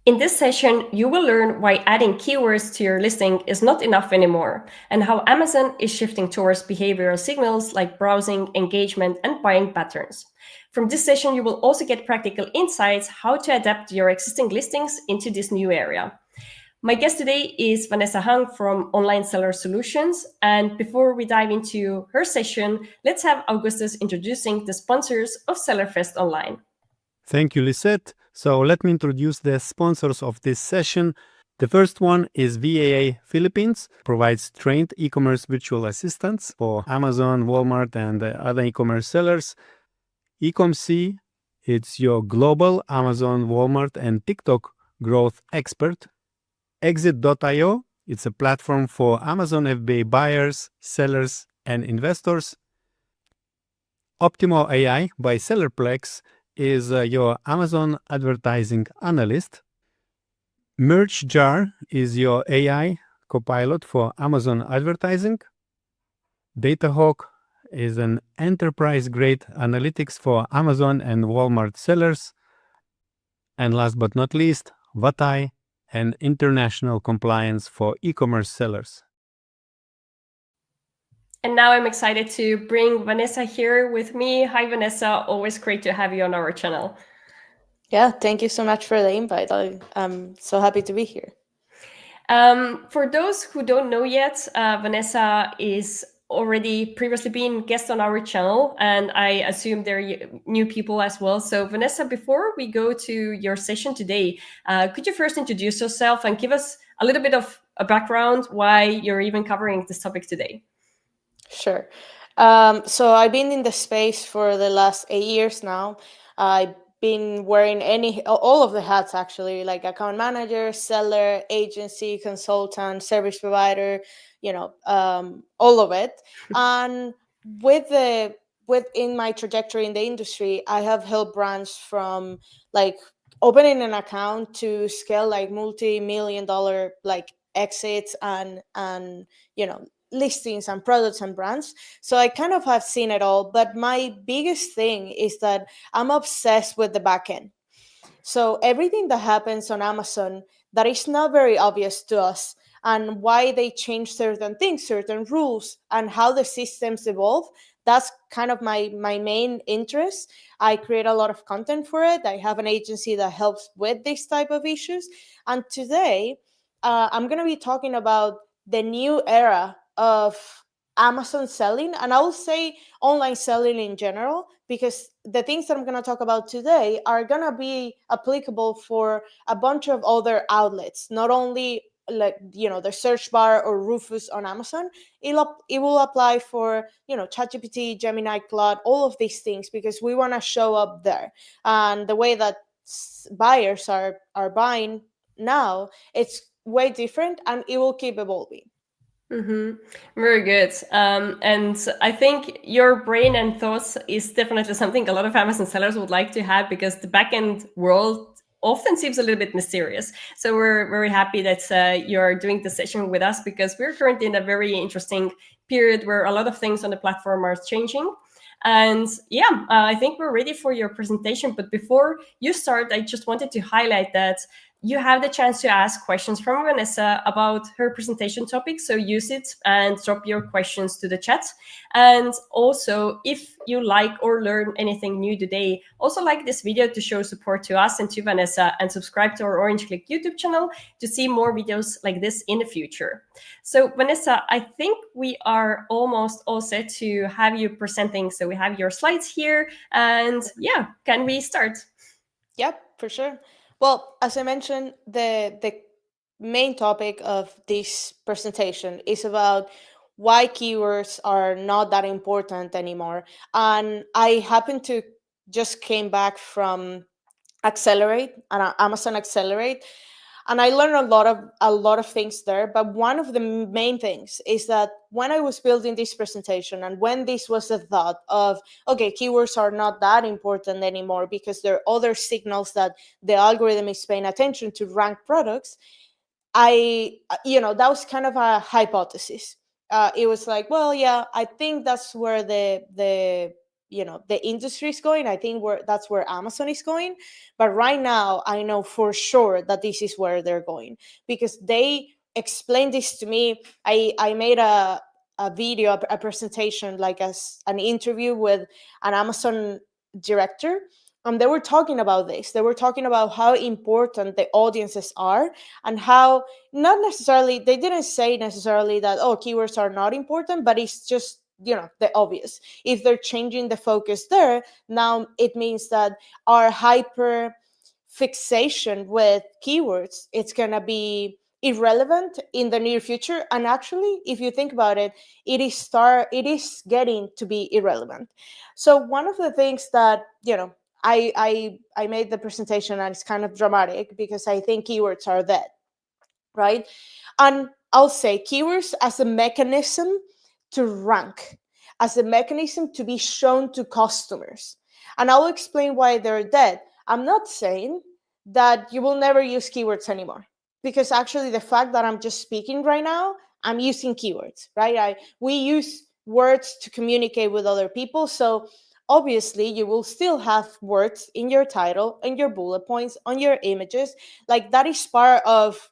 In this session, you will learn why adding keywords to your listing is not enough anymore, and how Amazon is shifting towards behavioral signals like browsing, engagement, and buying patterns. From this session, you will also get practical insights how to adapt your existing listings into this new area. My guest today is Vanessa Hung from Online Seller Solutions. And before we dive into her session, let's have Augustus introducing the sponsors of SellerFest Online. Thank you, Lisette. So let me introduce the sponsors of this session. The first one is VAA Philippines, provides trained e-commerce virtual assistants for Amazon, Walmart, and other e-commerce sellers. Ecomc, it's your global Amazon, Walmart, and TikTok growth expert. Exit.io, it's a platform for Amazon FBA buyers, sellers, and investors. Optimal AI by Sellerplex is your Amazon advertising analyst. MerchJar is your AI copilot for Amazon advertising. DataHawk is an enterprise-grade analytics for Amazon and Walmart sellers. And last but not least, VATAi, and international compliance for e-commerce sellers. And now I'm excited to bring Vanessa here with me. Hi, Vanessa. Always great to have you on our channel. Yeah, thank you so much for the invite. I'm so happy to be here. For those who don't know yet, Vanessa is already previously been guest on our channel, and I assume there are new people as well. So Vanessa, before we go to your session today, could you first introduce yourself and give us a little bit of a background why you're even covering this topic today? Sure. So I've been in the space for the last 8 years now. I've been wearing all of the hats actually, like account manager, seller, agency, consultant, service provider, all of it. And within my trajectory in the industry, I have helped brands from like opening an account to scale like multi-million-dollar like exits and listings and products and brands. So I kind of have seen it all. But my biggest thing is that I'm obsessed with the backend. So everything that happens on Amazon that is not very obvious to us, and why they change certain things, certain rules, and how the systems evolve, that's kind of my main interest. I create a lot of content for it. I have an agency that helps with this type of issues. And today, I'm going to be talking about the new era of Amazon selling, and I will say online selling in general, because the things that I'm going to talk about today are going to be applicable for a bunch of other outlets, not only like the search bar or Rufus on Amazon. It will apply for ChatGPT, Gemini, Claude, all of these things, because we want to show up there. And the way that buyers are buying now, it's way different, and it will keep evolving. Mm-hmm. Very good. And I think your brain and thoughts is definitely something a lot of Amazon sellers would like to have, because the backend world often seems a little bit mysterious. So we're very happy that you're doing the session with us, because we're currently in a very interesting period where a lot of things on the platform are changing. And yeah, I think we're ready for your presentation. But before you start, I just wanted to highlight that you have the chance to ask questions from Vanessa about her presentation topic. So use it and drop your questions to the chat. And also, if you like or learn anything new today, also like this video to show support to us and to Vanessa, and subscribe to our Orange Klik YouTube channel to see more videos like this in the future. So Vanessa, I think we are almost all set to have you presenting. So we have your slides here, and yeah, can we start? Yep, for sure. Well, as I mentioned, the main topic of this presentation is about why keywords are not that important anymore. And I happen to just came back from Accelerate and Amazon Accelerate, and I learned a lot of things there. But one of the main things is that when I was building this presentation, and when this was the thought of, okay, keywords are not that important anymore because there are other signals that the algorithm is paying attention to rank products, that was kind of a hypothesis. It was like, well, yeah, I think that's where the the industry is going. I think that's where Amazon is going. But right now, I know for sure that this is where they're going, because they explained this to me. I made a video, a presentation, like as an interview with an Amazon director. They were talking about this. They were talking about how important the audiences are, and how not necessarily, they didn't say necessarily that, oh, keywords are not important, but it's just, the obvious. If they're changing the focus there, now it means that our hyper fixation with keywords, it's going to be irrelevant in the near future. And actually, if you think about it, it is getting to be irrelevant. So one of the things that, I made the presentation, and it's kind of dramatic because I think keywords are dead, right? And I'll say keywords as a mechanism to rank, as a mechanism to be shown to customers. And I'll explain why they're dead. I'm not saying that you will never use keywords anymore, because actually the fact that I'm just speaking right now, I'm using keywords, right? We use words to communicate with other people. So obviously you will still have words in your title, in your bullet points, on your images. Like, that is part of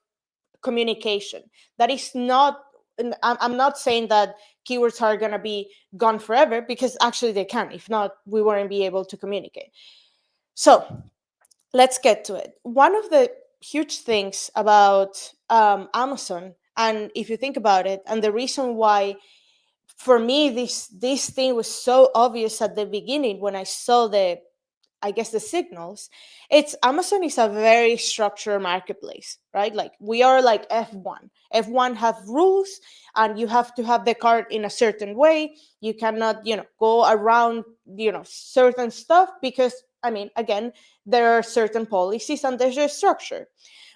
communication. That is not, and I'm not saying that keywords are going to be gone forever, because actually they can. If not, we wouldn't be able to communicate. So let's get to it. One of the huge things about Amazon, and if you think about it, and the reason why for me this thing was so obvious at the beginning when I saw the signals, it's Amazon is a very structured marketplace, right? Like, we are like F1. F1 have rules, and you have to have the cart in a certain way. You cannot, go around, certain stuff, because, I mean, again, there are certain policies and there's a structure.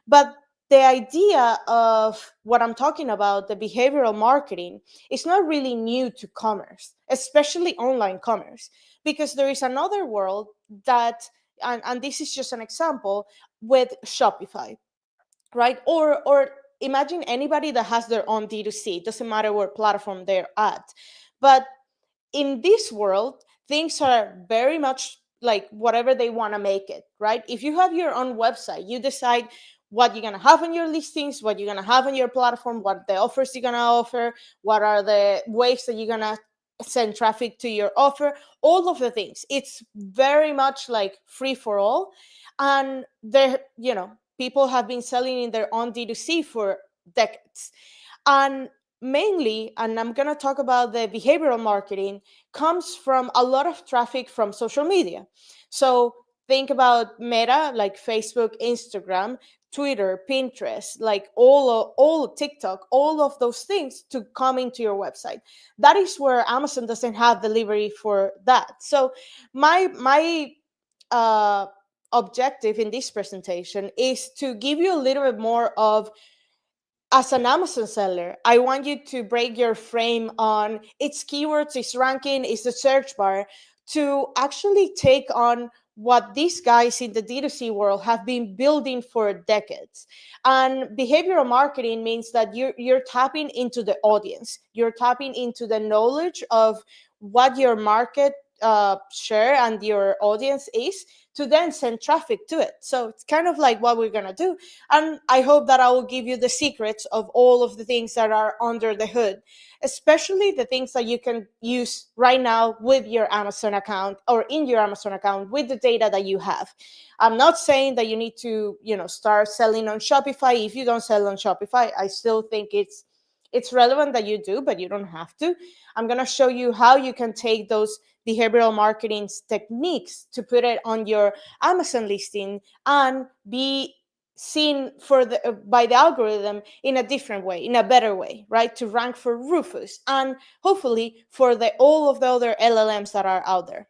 But the idea of what I'm talking about, the behavioral marketing, is not really new to commerce, especially online commerce, because there is another world that, and this is just an example, with Shopify, right? Or imagine anybody that has their own D2C. It doesn't matter what platform they're at. But in this world, things are very much like whatever they want to make it, right? If you have your own website, you decide what you're going to have on your listings, what you're going to have on your platform, what the offers you're going to offer, what are the ways that you're going to send traffic to your offer, all of the things. It's very much like free for all. And there, people have been selling in their own D2C for decades. And mainly, and I'm going to talk about the behavioral marketing, comes from a lot of traffic from social media. So think about Meta, like Facebook, Instagram, Twitter, Pinterest, like all TikTok, all of those things to come into your website. That is where Amazon doesn't have delivery for that. So my uh, objective in this presentation is to give you a little bit more of, as an Amazon seller, I want you to break your frame on its keywords, its ranking, its the search bar, to actually take on what these guys in the D2C world have been building for decades. And behavioral marketing means that you're tapping into the audience, you're tapping into the knowledge of what your market share and your audience is, to then send traffic to it. So it's kind of like what we're going to do. And I hope that I will give you the secrets of all of the things that are under the hood, especially the things that you can use right now with your Amazon account, or in your Amazon account, with the data that you have. I'm not saying that you need to, start selling on Shopify. If you don't sell on Shopify, I still think it's relevant that you do, but you don't have to. I'm going to show you how you can take those behavioral marketing techniques to put it on your Amazon listing and be seen by the algorithm in a different way, in a better way, right? To rank for Rufus, and hopefully for all of the other LLMs that are out there.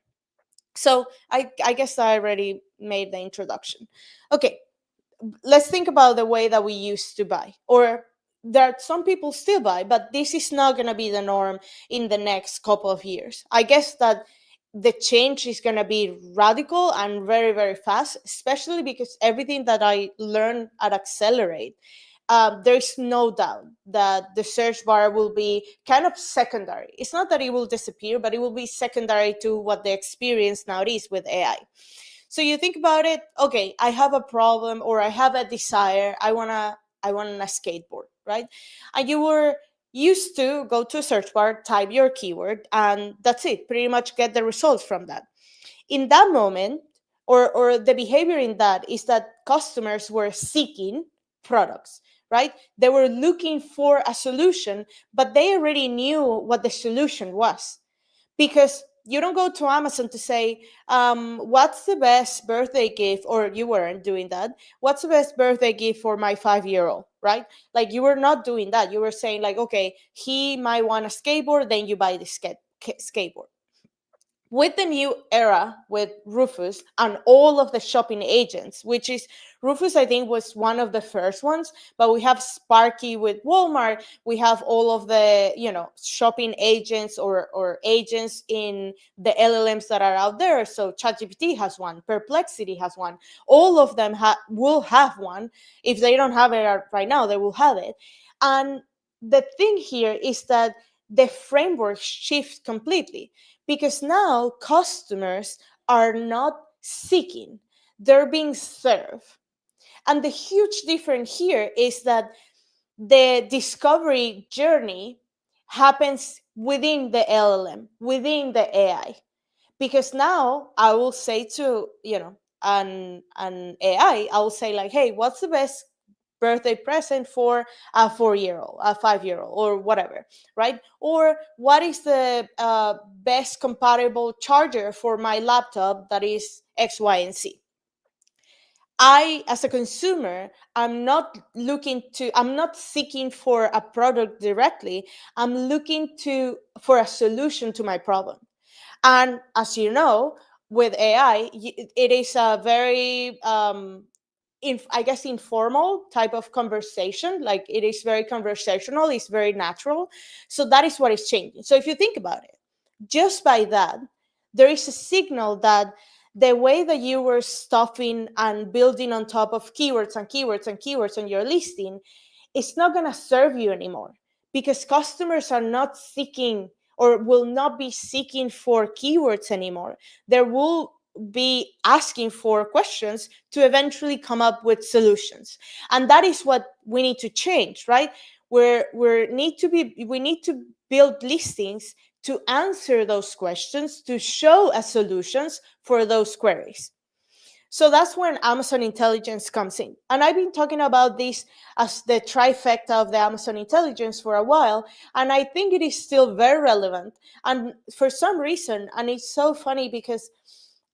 So I guess I already made the introduction. Okay, let's think about the way that we used to buy, or that some people still buy, but this is not going to be the norm in the next couple of years. I guess that the change is going to be radical and very, very fast, especially because everything that I learned at Accelerate, there's no doubt that the search bar will be kind of secondary. It's not that it will disappear, but it will be secondary to what the experience now is with AI. So you think about it, okay, I have a problem or I have a desire, I want a skateboard, right? And you were used to go to a search bar, type your keyword, and that's it, pretty much get the results from that. In that moment, or the behavior in that is that customers were seeking products, right? They were looking for a solution, but they already knew what the solution was, because you don't go to Amazon to say, what's the best birthday gift, or you weren't doing that. What's the best birthday gift for my 5-year-old, right? Like, you were not doing that. You were saying, like, okay, he might want a skateboard, then you buy the skateboard. With the new era with Rufus and all of the shopping agents, which is Rufus, I think, was one of the first ones, but we have Sparky with Walmart. We have all of the, shopping agents or agents in the LLMs that are out there. So ChatGPT has one, Perplexity has one. All of them will have one. If they don't have it right now, they will have it. And the thing here is that the framework shifts completely, because now customers are not seeking, they're being served. And the huge difference here is that the discovery journey happens within the LLM, within the AI. Because now I will say to, an AI, I will say, like, hey, what's the best birthday present for a 4-year-old, a 5-year-old, or whatever, right? Or what is the best compatible charger for my laptop that is X, Y, and Z? I, as a consumer, I'm not seeking for a product directly. I'm looking for a solution to my problem. And as you know, with AI, it is a very I guess, informal type of conversation. Like, it is very conversational, it's very natural. So that is what is changing. So if you think about it, just by that, there is a signal that the way that you were stuffing and building on top of keywords and keywords and keywords on your listing, it's not going to serve you anymore, because customers are not seeking, or will not be seeking, for keywords anymore. There will be asking for questions to eventually come up with solutions. And that is what we need to change, right? We need to build listings to answer those questions, to show us solutions for those queries. So that's when Amazon Intelligence comes in. And I've been talking about this as the trifecta of the Amazon Intelligence for a while, and I think it is still very relevant. And for some reason, and it's so funny, because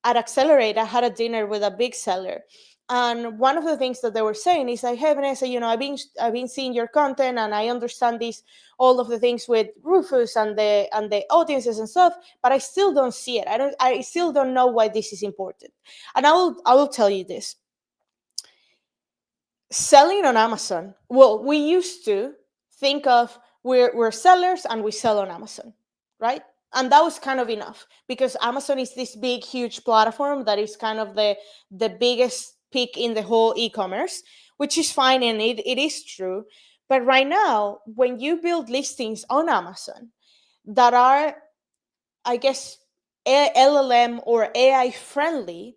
at Accelerate, I had a dinner with a big seller. And one of the things that they were saying is like, hey, Vanessa, I've been seeing your content, and I understand all of the things with Rufus and the audiences and stuff, but I still don't see it. I still don't know why this is important. And I will tell you this. Selling on Amazon, well, we used to think of, we're sellers and we sell on Amazon, right? And that was kind of enough, because Amazon is this big, huge platform that is kind of the biggest peak in the whole e-commerce, which is fine, and it is true. But right now, when you build listings on Amazon that are, I guess, LLM or AI friendly,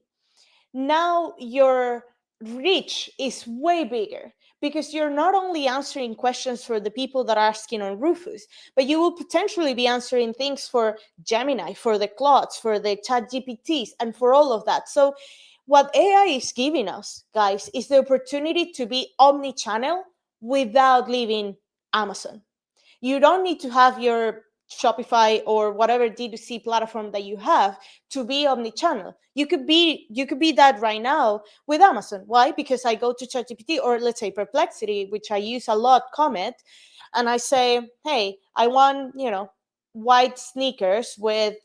now your reach is way bigger, because you're not only answering questions for the people that are asking on Rufus, but you will potentially be answering things for Gemini, for the Claudes, for the Chat GPTs, and for all of that. So what AI is giving us, guys, is the opportunity to be omni-channel without leaving Amazon. You don't need to have your Shopify or whatever D2C platform that you have to be omni-channel. You could be that right now with Amazon. Why? Because I go to ChatGPT, or let's say Perplexity, which I use a lot, Comet, and I say, hey, I want, white sneakers with,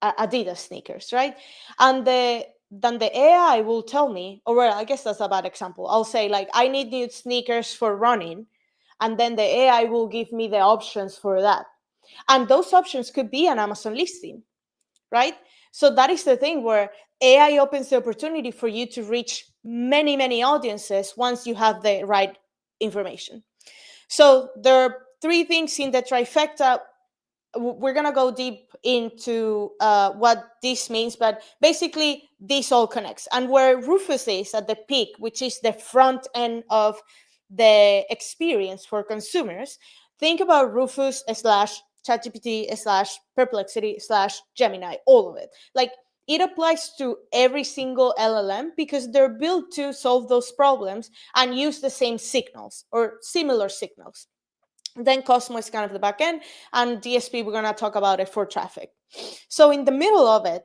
Adidas sneakers, right? And then the AI will tell me, or well, I guess that's a bad example. I'll say, like, I need new sneakers for running, and then the AI will give me the options for that. And those options could be an Amazon listing, right? So that is the thing, where AI opens the opportunity for you to reach many audiences once you have the right information. So there are three things in the trifecta. We're going to go deep into what this means, but basically this all connects. And where Rufus is at the peak, which is the front end of the experience for consumers, think about Rufus slash ChatGPT slash Perplexity slash Gemini, all of it. Like, it applies to every single LLM because they're built to solve those problems and use the same signals or similar signals. Then Cosmo is kind of the back end, and DSP, we're going to talk about it for traffic. So in the middle of it,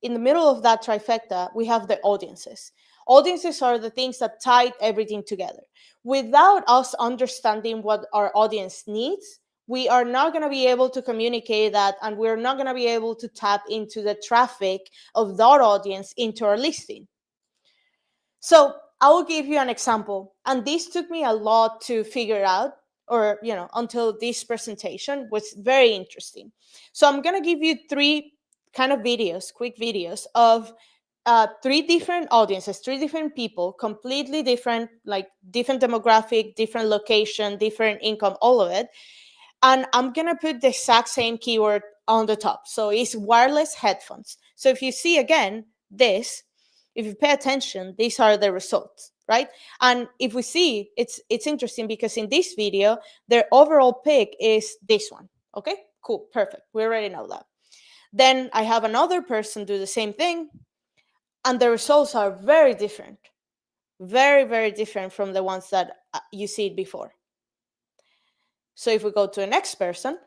in the middle of that trifecta, we have the audiences. Audiences are the things that tie everything together. Without us understanding what our audience needs, we are not going to be able to communicate that, and we're not going to be able to tap into the traffic of that audience into our listing. So I will give you an example, and this took me a lot to figure out, or until this presentation was very interesting. So I'm going to give you three kind of videos, quick videos of three different audiences, three different people, completely different, like different demographic, different location, different income, all of it. And I'm going to put the exact same keyword on the top. So it's wireless headphones. So if you see again this, if you pay attention, these are the results, right? And if we see, it's interesting because in this video, their overall pick is this one. Okay, cool, perfect. We already know that. Then I have another person do the same thing, and the results are very different, very different from the ones that you see before. So if we go to the next person,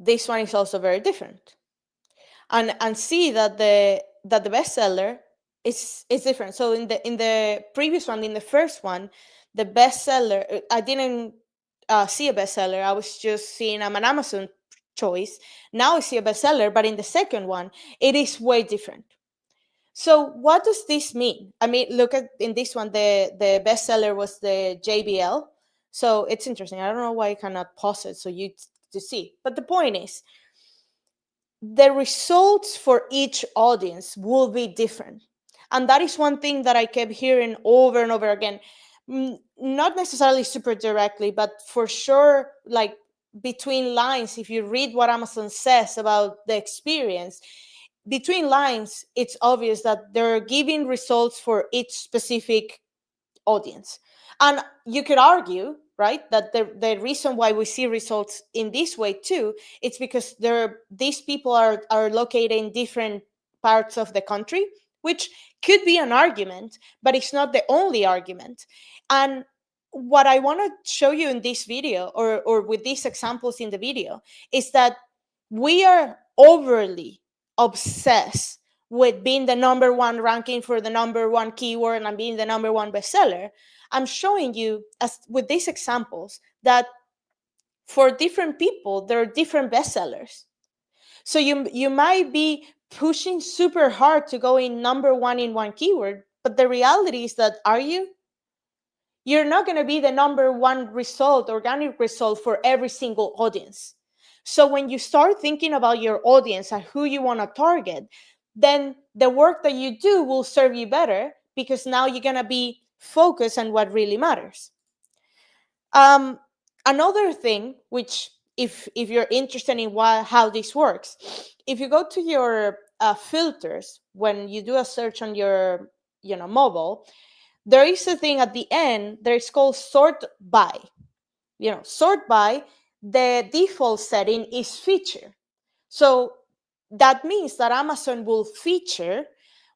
this one is also very different, and see that the bestseller is different. So in the previous one, in the first one, the bestseller, I didn't see a bestseller. I was just seeing an Amazon choice. Now I see a bestseller, but in the second one, it is way different. So what does this mean? I mean, look at in this one, the bestseller was the JBL. So it's interesting. I don't know why I cannot pause it so you to see. But the point is, the results for each audience will be different. And that is one thing that I kept hearing over and over again. Not necessarily super directly, but for sure, like between lines, if you read what Amazon says about the experience, between lines, it's obvious that they're giving results for each specific audience. And you could argue, right, that the reason why we see results in this way too, it's because these people are located in different parts of the country, which could be an argument, but it's not the only argument. And what I want to show you in this video, or with these examples in the video, is that we are overly obsessed with being the number one ranking for the number one keyword and being the number one bestseller. I'm showing you, as with these examples, that for different people there are different bestsellers. So you might be pushing super hard to go in number one in one keyword, but the reality is that you're not going to be the number one result, organic result, for every single audience. So when you start thinking about your audience and who you want to target, then the work that you do will serve you better, because now you're going to be focused on what really matters. Another thing, which if you're interested in how this works, if you go to your filters when you do a search on your mobile, there is a thing at the end that is called sort by. Sort by, the default setting is feature. So that means that Amazon will feature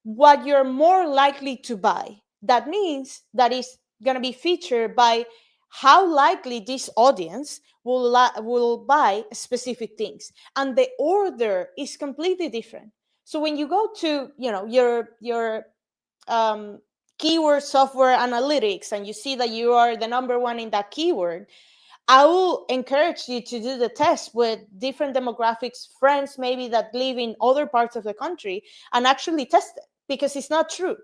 what you're more likely to buy. That means that it's going to be featured by how likely this audience will buy specific things, and the order is completely different. So when you go to your keyword software analytics and you see that you are the number one in that keyword, I will encourage you to do the test with different demographics, friends maybe that live in other parts of the country, and actually test it, because it's not true.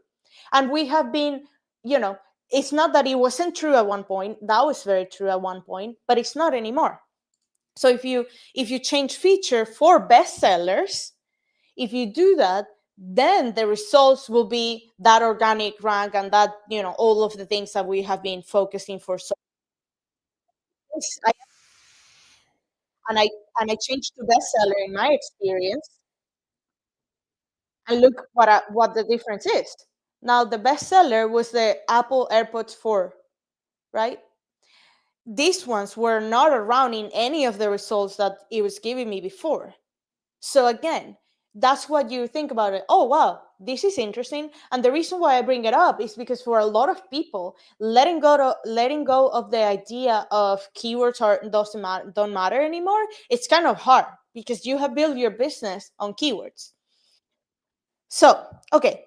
And we have been, it's not that it wasn't true at one point. That was very true at one point, but it's not anymore. So if you change feature for bestsellers, If you do that, then the results will be that organic rank and that, all of the things that we have been focusing for. So I, and I and I changed to bestseller in my experience, and look what the difference is. Now the bestseller was the Apple AirPods 4, right? These ones were not around in any of the results that it was giving me before. So again, that's what you think about it. Oh wow, this is interesting. And the reason why I bring it up is because for a lot of people, letting go of the idea of keywords don't matter anymore. It's kind of hard because you have built your business on keywords. So okay,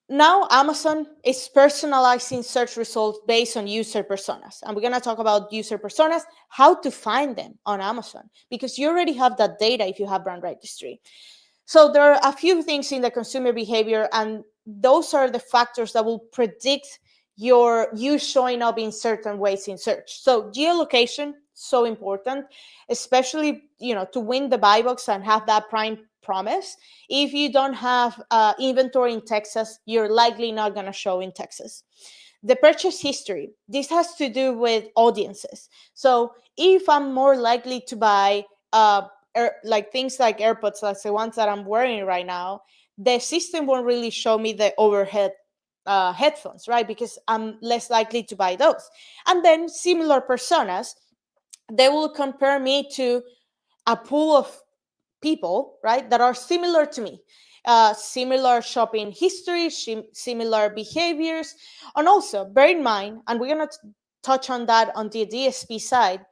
now Amazon is personalizing search results based on user personas. And we're going to talk about user personas, how to find them on Amazon, because you already have that data if you have brand registry. So there are a few things in the consumer behavior, and those are the factors that will predict you showing up in certain ways in search. So geolocation, so important, especially to win the buy box and have that prime promise. If you don't have inventory in Texas, you're likely not going to show in Texas. The purchase history, this has to do with audiences. So if I'm more likely to buy like things like AirPods, like the ones that I'm wearing right now, the system won't really show me the overhead headphones, right? Because I'm less likely to buy those. And then similar personas, they will compare me to a pool of people, right, that are similar to me, similar shopping history, similar behaviors. And also bear in mind, and we're going to touch on that on the DSP side,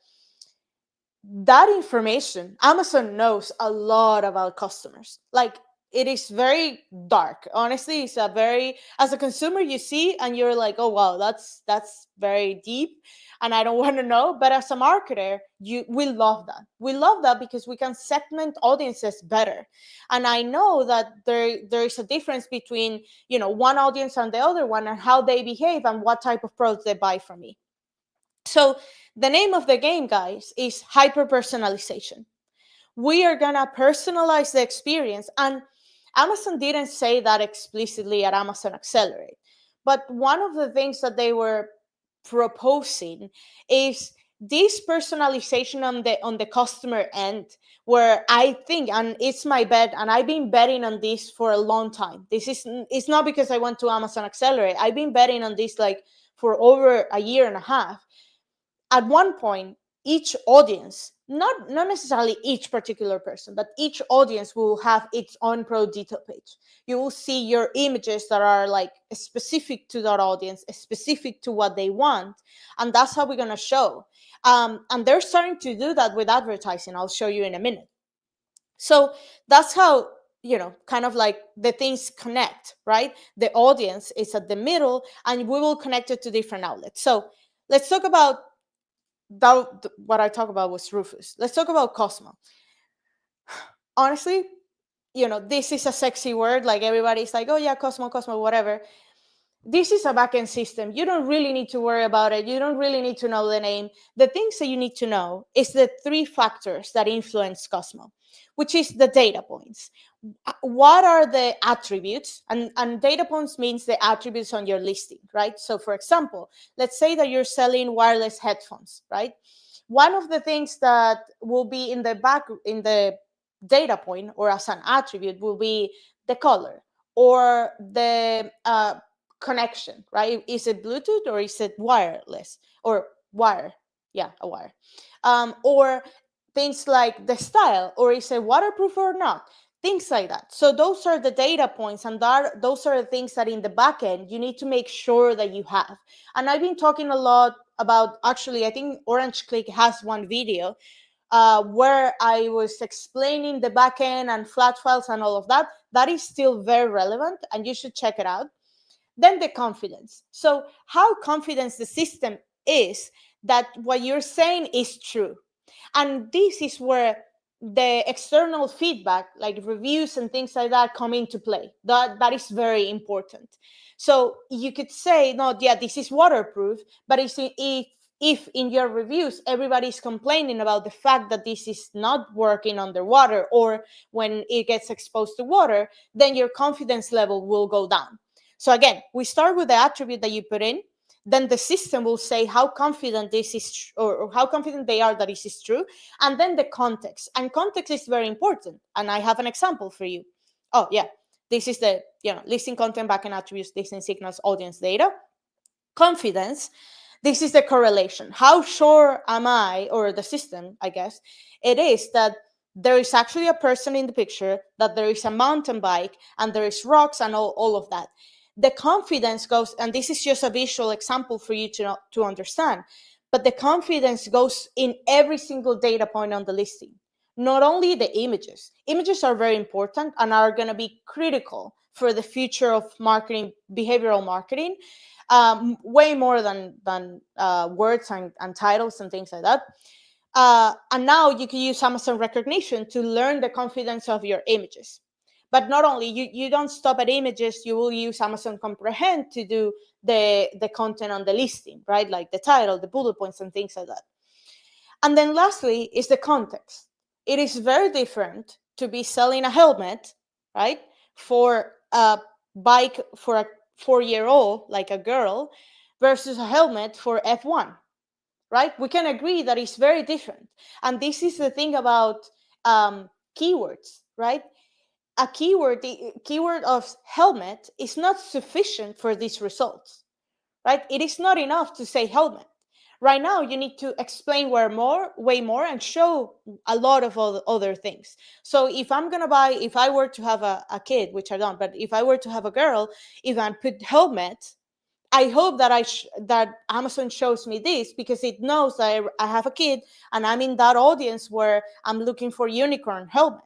that information, Amazon knows a lot about customers. Like, it is very dark. Honestly, it's a very, as a consumer, you see and you're like, oh wow, that's very deep, and I don't want to know. But as a marketer, we love that. We love that because we can segment audiences better. And I know that there is a difference between one audience and the other one, and how they behave and what type of products they buy from me. So the name of the game, guys, is hyper-personalization. We are going to personalize the experience. And Amazon didn't say that explicitly at Amazon Accelerate. But one of the things that they were proposing is this personalization on the customer end, where I think, and it's my bet, and I've been betting on this for a long time. It's not because I went to Amazon Accelerate. I've been betting on this like for over a year and a half. At one point, each audience, not necessarily each particular person, but each audience will have its own pro detail page. You will see your images that are like specific to that audience, specific to what they want, and that's how we're going to show. And they're starting to do that with advertising. I'll show you in a minute. So that's how kind of like the things connect, right? The audience is at the middle, and we will connect it to different outlets. So let's talk about what I talk about was Rufus. Let's talk about Cosmo. Honestly, this is a sexy word. Like, everybody's like, oh yeah, Cosmo, Cosmo, whatever. This is a backend system. You don't really need to worry about it. You don't really need to know the name. The things that you need to know is the three factors that influence Cosmo, which is the data points. What are the attributes? And data points means the attributes on your listing, right? So for example, let's say that you're selling wireless headphones, right? One of the things that will be in the data point or as an attribute will be the color or the connection, right? Is it Bluetooth or is it wireless or wire? Yeah, a wire. Or things like the style, or is it waterproof or not? Things like that. So those are the data points, and those are the things that in the back end you need to make sure that you have. And I've been talking a lot about, actually, I think Orange Klik has one video where I was explaining the backend and flat files and all of that. That is still very relevant, and you should check it out. Then the confidence. So how confident the system is that what you're saying is true. And this is where the external feedback, like reviews and things like that, come into play. That is very important. So you could say, no, yeah, this is waterproof, but if if in your reviews everybody's complaining about the fact that this is not working underwater or when it gets exposed to water, then your confidence level will go down. So again, we start with the attribute that you put in, then the system will say how confident this is or how confident they are that this is true, and then the context. And context is very important. And I have an example for you. Oh yeah, this is the listing content, backend attributes, listing signals, audience data. Confidence, this is the correlation. How sure am I, or the system, I guess, it is that there is actually a person in the picture, that there is a mountain bike, and there is rocks and all of that. The confidence goes, and this is just a visual example for you to understand, but the confidence goes in every single data point on the listing. Not only the images. Images are very important and are going to be critical for the future of marketing, behavioral marketing, way more than words and titles and things like that. And now you can use Amazon recognition to learn the confidence of your images. But not only, you don't stop at images, you will use Amazon Comprehend to do the content on the listing, right? Like the title, the bullet points and things like that. And then lastly is the context. It is very different to be selling a helmet, right, for a bike for a 4-year-old, like a girl, versus a helmet for F1, right? We can agree that it's very different. And this is the thing about keywords, right? A keyword, the keyword of helmet is not sufficient for these results, right? It is not enough to say helmet. Right now, you need to explain way more, and show a lot of other things. So if I were to have a kid, which I don't, but if I were to have a girl, if I put helmet, I hope that that Amazon shows me this because it knows that I have a kid and I'm in that audience where I'm looking for unicorn helmet.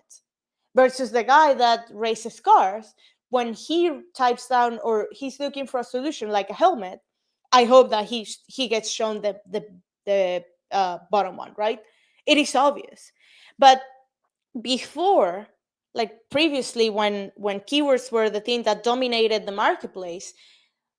Versus the guy that races cars, when he types down or he's looking for a solution like a helmet, I hope that he gets shown the bottom one, right? It is obvious. But before, like previously, when keywords were the thing that dominated the marketplace,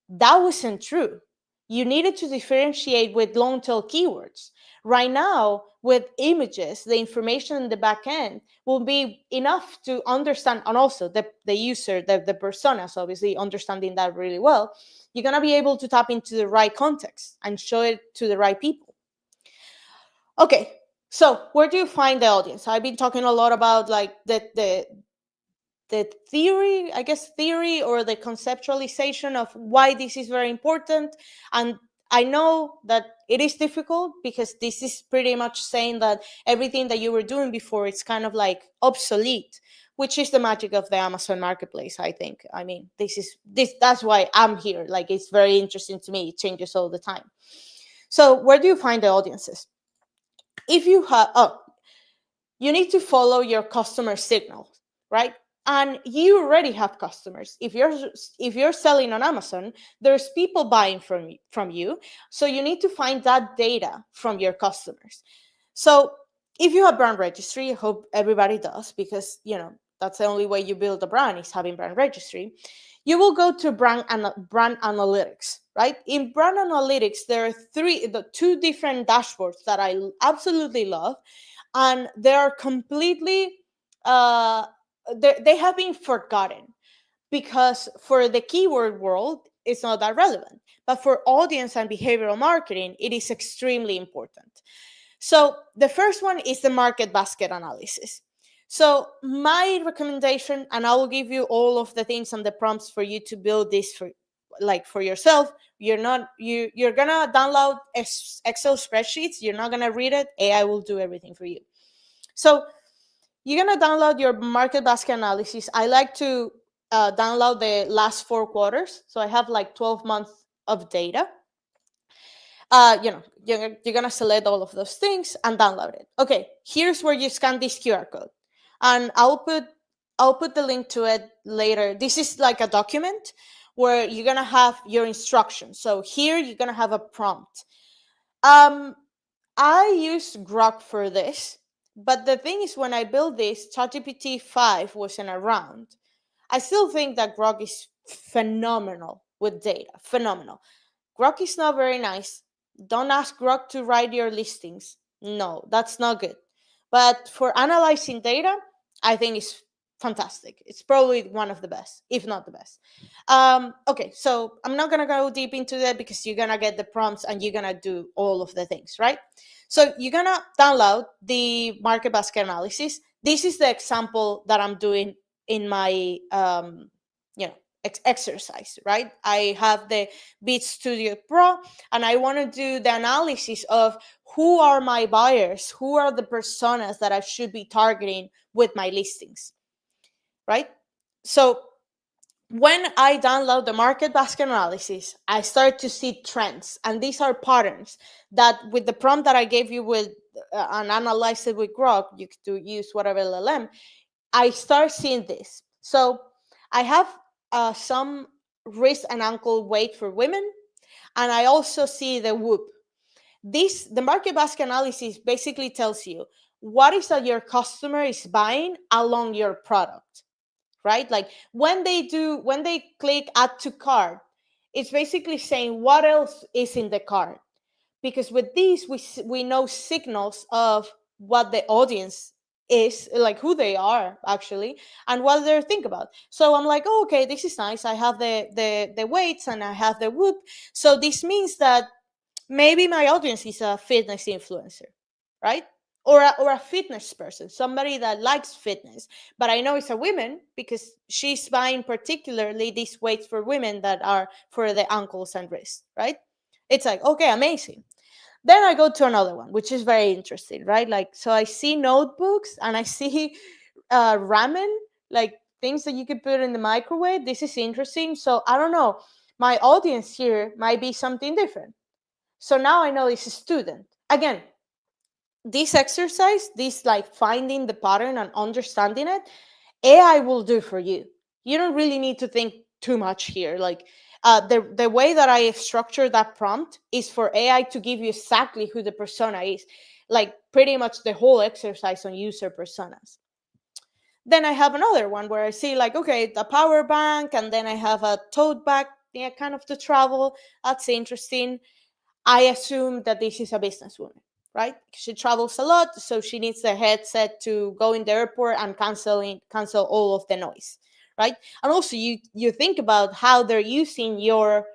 that wasn't true. You needed to differentiate with long tail keywords. Right now, with images, the information in the back end will be enough to understand, and also the user, the personas, obviously understanding that really well. You're going to be able to tap into the right context and show it to the right people. Okay, so where do you find the audience? I've been talking a lot about like the theory, I guess, theory or the conceptualization of why this is very important. And I know that it is difficult because this is pretty much saying that everything that you were doing before, it's kind of like obsolete, which is the magic of the Amazon marketplace, I think. I mean, that's why I'm here. Like, it's very interesting to me. It changes all the time. So where do you find the audiences? If you have, you need to follow your customer signal, right? And you already have customers. If you're selling on Amazon, there's people buying from you. So you need to find that data from your customers. So if you have brand registry, I hope everybody does, because that's the only way you build a brand is having brand registry. You will go to brand analytics, right? In brand analytics, there are two different dashboards that I absolutely love, and they are completely they have been forgotten because for the keyword world it's not that relevant, but for audience and behavioral marketing it is extremely important. So the first one is the market basket analysis. So my recommendation, and I will give you all of the things and the prompts for you to build this for yourself. You're gonna download Excel spreadsheets. You're not gonna read it. AI will do everything for you. So you're gonna download your market basket analysis. I like to download the last 4 quarters, so I have like 12 months of data. You're gonna select all of those things and download it. Okay, here's where you scan this QR code, and I'll put the link to it later. This is like a document where you're gonna have your instructions. So here you're gonna have a prompt. I use Grok for this, but the thing is, when I built this, ChatGPT 5 wasn't around. I still think that Grok is phenomenal with data. Phenomenal. Grok is not very nice, Don't ask Grok to write your listings. No, that's not good. But for analyzing data, I think it's fantastic. It's probably one of the best, if not the best. Okay, so I'm not gonna go deep into that because you're gonna get the prompts and you're gonna do all of the things, right? So you're gonna download the market basket analysis. This is the example that I'm doing in my you know exercise, right? I have the Beat Studio Pro, and I want to do the analysis of who are my buyers, who are the personas that I should be targeting with my listings, right? So when I download the market basket analysis, I start to see trends, and these are patterns that, with the prompt that I gave you with and analyze it with Grok, you could use whatever LLM. I start seeing this. So I have some wrist and ankle weight for women, and I also see the whoop. The market basket analysis basically tells you what is that your customer is buying along your product, right? Like when they click add to cart, it's basically saying what else is in the cart, because with these we know signals of what the audience is, like who they are actually and what they're think about. So I'm like, oh, okay, this is nice. I have the weights and I have the whoop. So this means that maybe my audience is a fitness influencer, right? Or a fitness person, somebody that likes fitness. But I know it's a woman because she's buying particularly these weights for women that are for the ankles and wrists, right? It's like, okay, amazing. Then I go to another one, which is very interesting, right? Like, so I see notebooks and I see ramen, like things that you could put in the microwave. This is interesting. So I don't know. My audience here might be something different. So now I know it's a student. Again, this exercise, this like finding the pattern and understanding it, AI will do for you. You don't really need to think too much here. Like the way that I have structured that prompt is for AI to give you exactly who the persona is, like pretty much the whole exercise on user personas. Then I have another one where I see like, okay, the power bank, and then I have a tote bag, yeah, kind of to travel. That's interesting. I assume that this is a businesswoman, right? She travels a lot, so she needs a headset to go in the airport and cancel all of the noise, right? And also, you think about how they're using your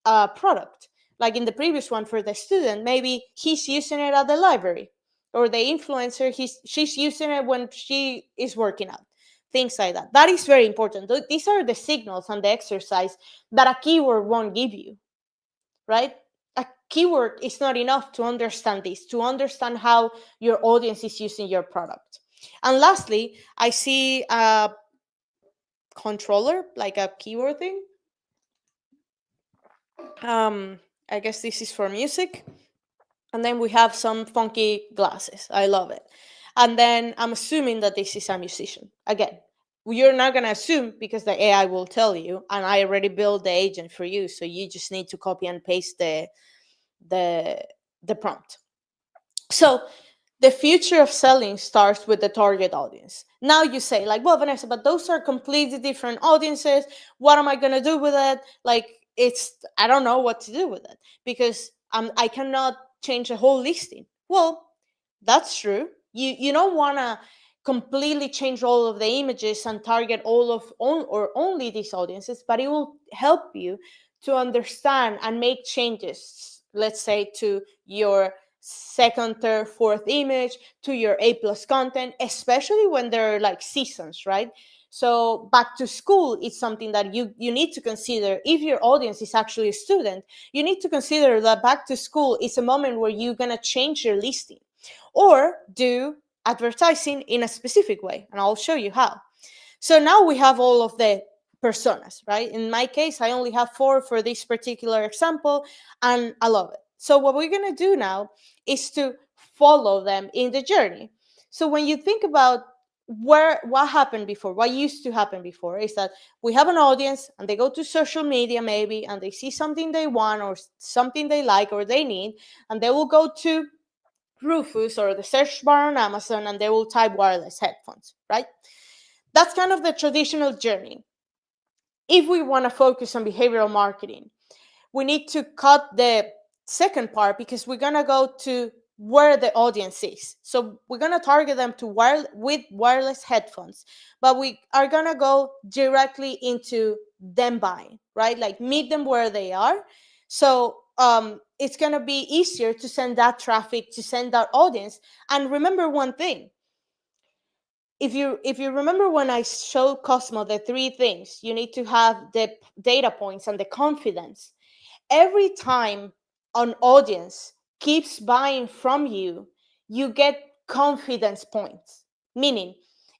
product. Like in the previous one for the student, maybe he's using it at the library, or the influencer she's using it when she is working out. Things like that. That is very important. These are the signals and the exercise that a keyword won't give you, right? A keyword is not enough to understand this, to understand how your audience is using your product. And lastly, I see a controller, like a keyboard thing. I guess this is for music. And then we have some funky glasses. I love it. And then I'm assuming that this is a musician. Again, you're not going to assume because the AI will tell you, and I already built the agent for you, so you just need to copy and paste the the prompt. So the future of selling starts with the target audience. Now you say, like, well, Vanessa, but those are completely different audiences. What am I going to do with it? Like, I don't know what to do with it because I cannot change the whole listing. Well, that's true. You don't want to completely change all of the images and target or only these audiences, but it will help you to understand and make changes, let's say, to your second, third, fourth image, to your A plus content, especially when they're like seasons, right? So back to school is something that you need to consider. If your audience is actually a student, you need to consider that back to school is a moment where you're going to change your listing or do advertising in a specific way. And I'll show you how. So now we have all of the personas, right? In my case, I only have 4 for this particular example, and I love it. So what we're going to do now is to follow them in the journey. So when you think about what happened before, what used to happen before is that we have an audience and they go to social media maybe and they see something they want or something they like or they need, and they will go to Rufus or the search bar on Amazon and they will type wireless headphones, right? That's kind of the traditional journey. If we want to focus on behavioral marketing, we need to cut second part, because we're going to go to where the audience is. So we're going to target them to with wireless headphones, but we are going to go directly into them buying, right? Like meet them where they are. So it's going to be easier to send that traffic, to send that audience. And remember one thing, if you remember when I showed Cosmo the three things, you need to have the data points and the confidence. Every time an audience keeps buying from you, you get confidence points. Meaning,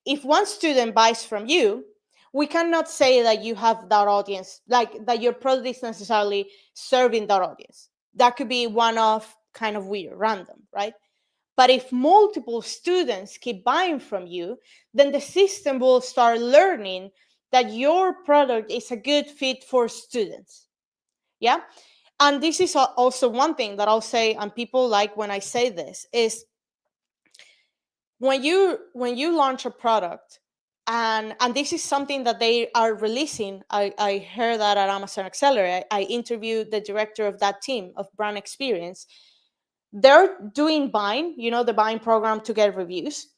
if one student buys from you, we cannot say that you have that audience, like that your product is necessarily serving that audience. That could be one off, kind of weird, random, right? But if multiple students keep buying from you, then the system will start learning that your product is a good fit for students. Yeah. And this is also one thing that I'll say, and people like when I say this, is when you launch a product, and this is something that they are releasing. I heard that at Amazon Accelerate. I interviewed the director of that team of brand experience. They're doing buying, the buying program to get reviews.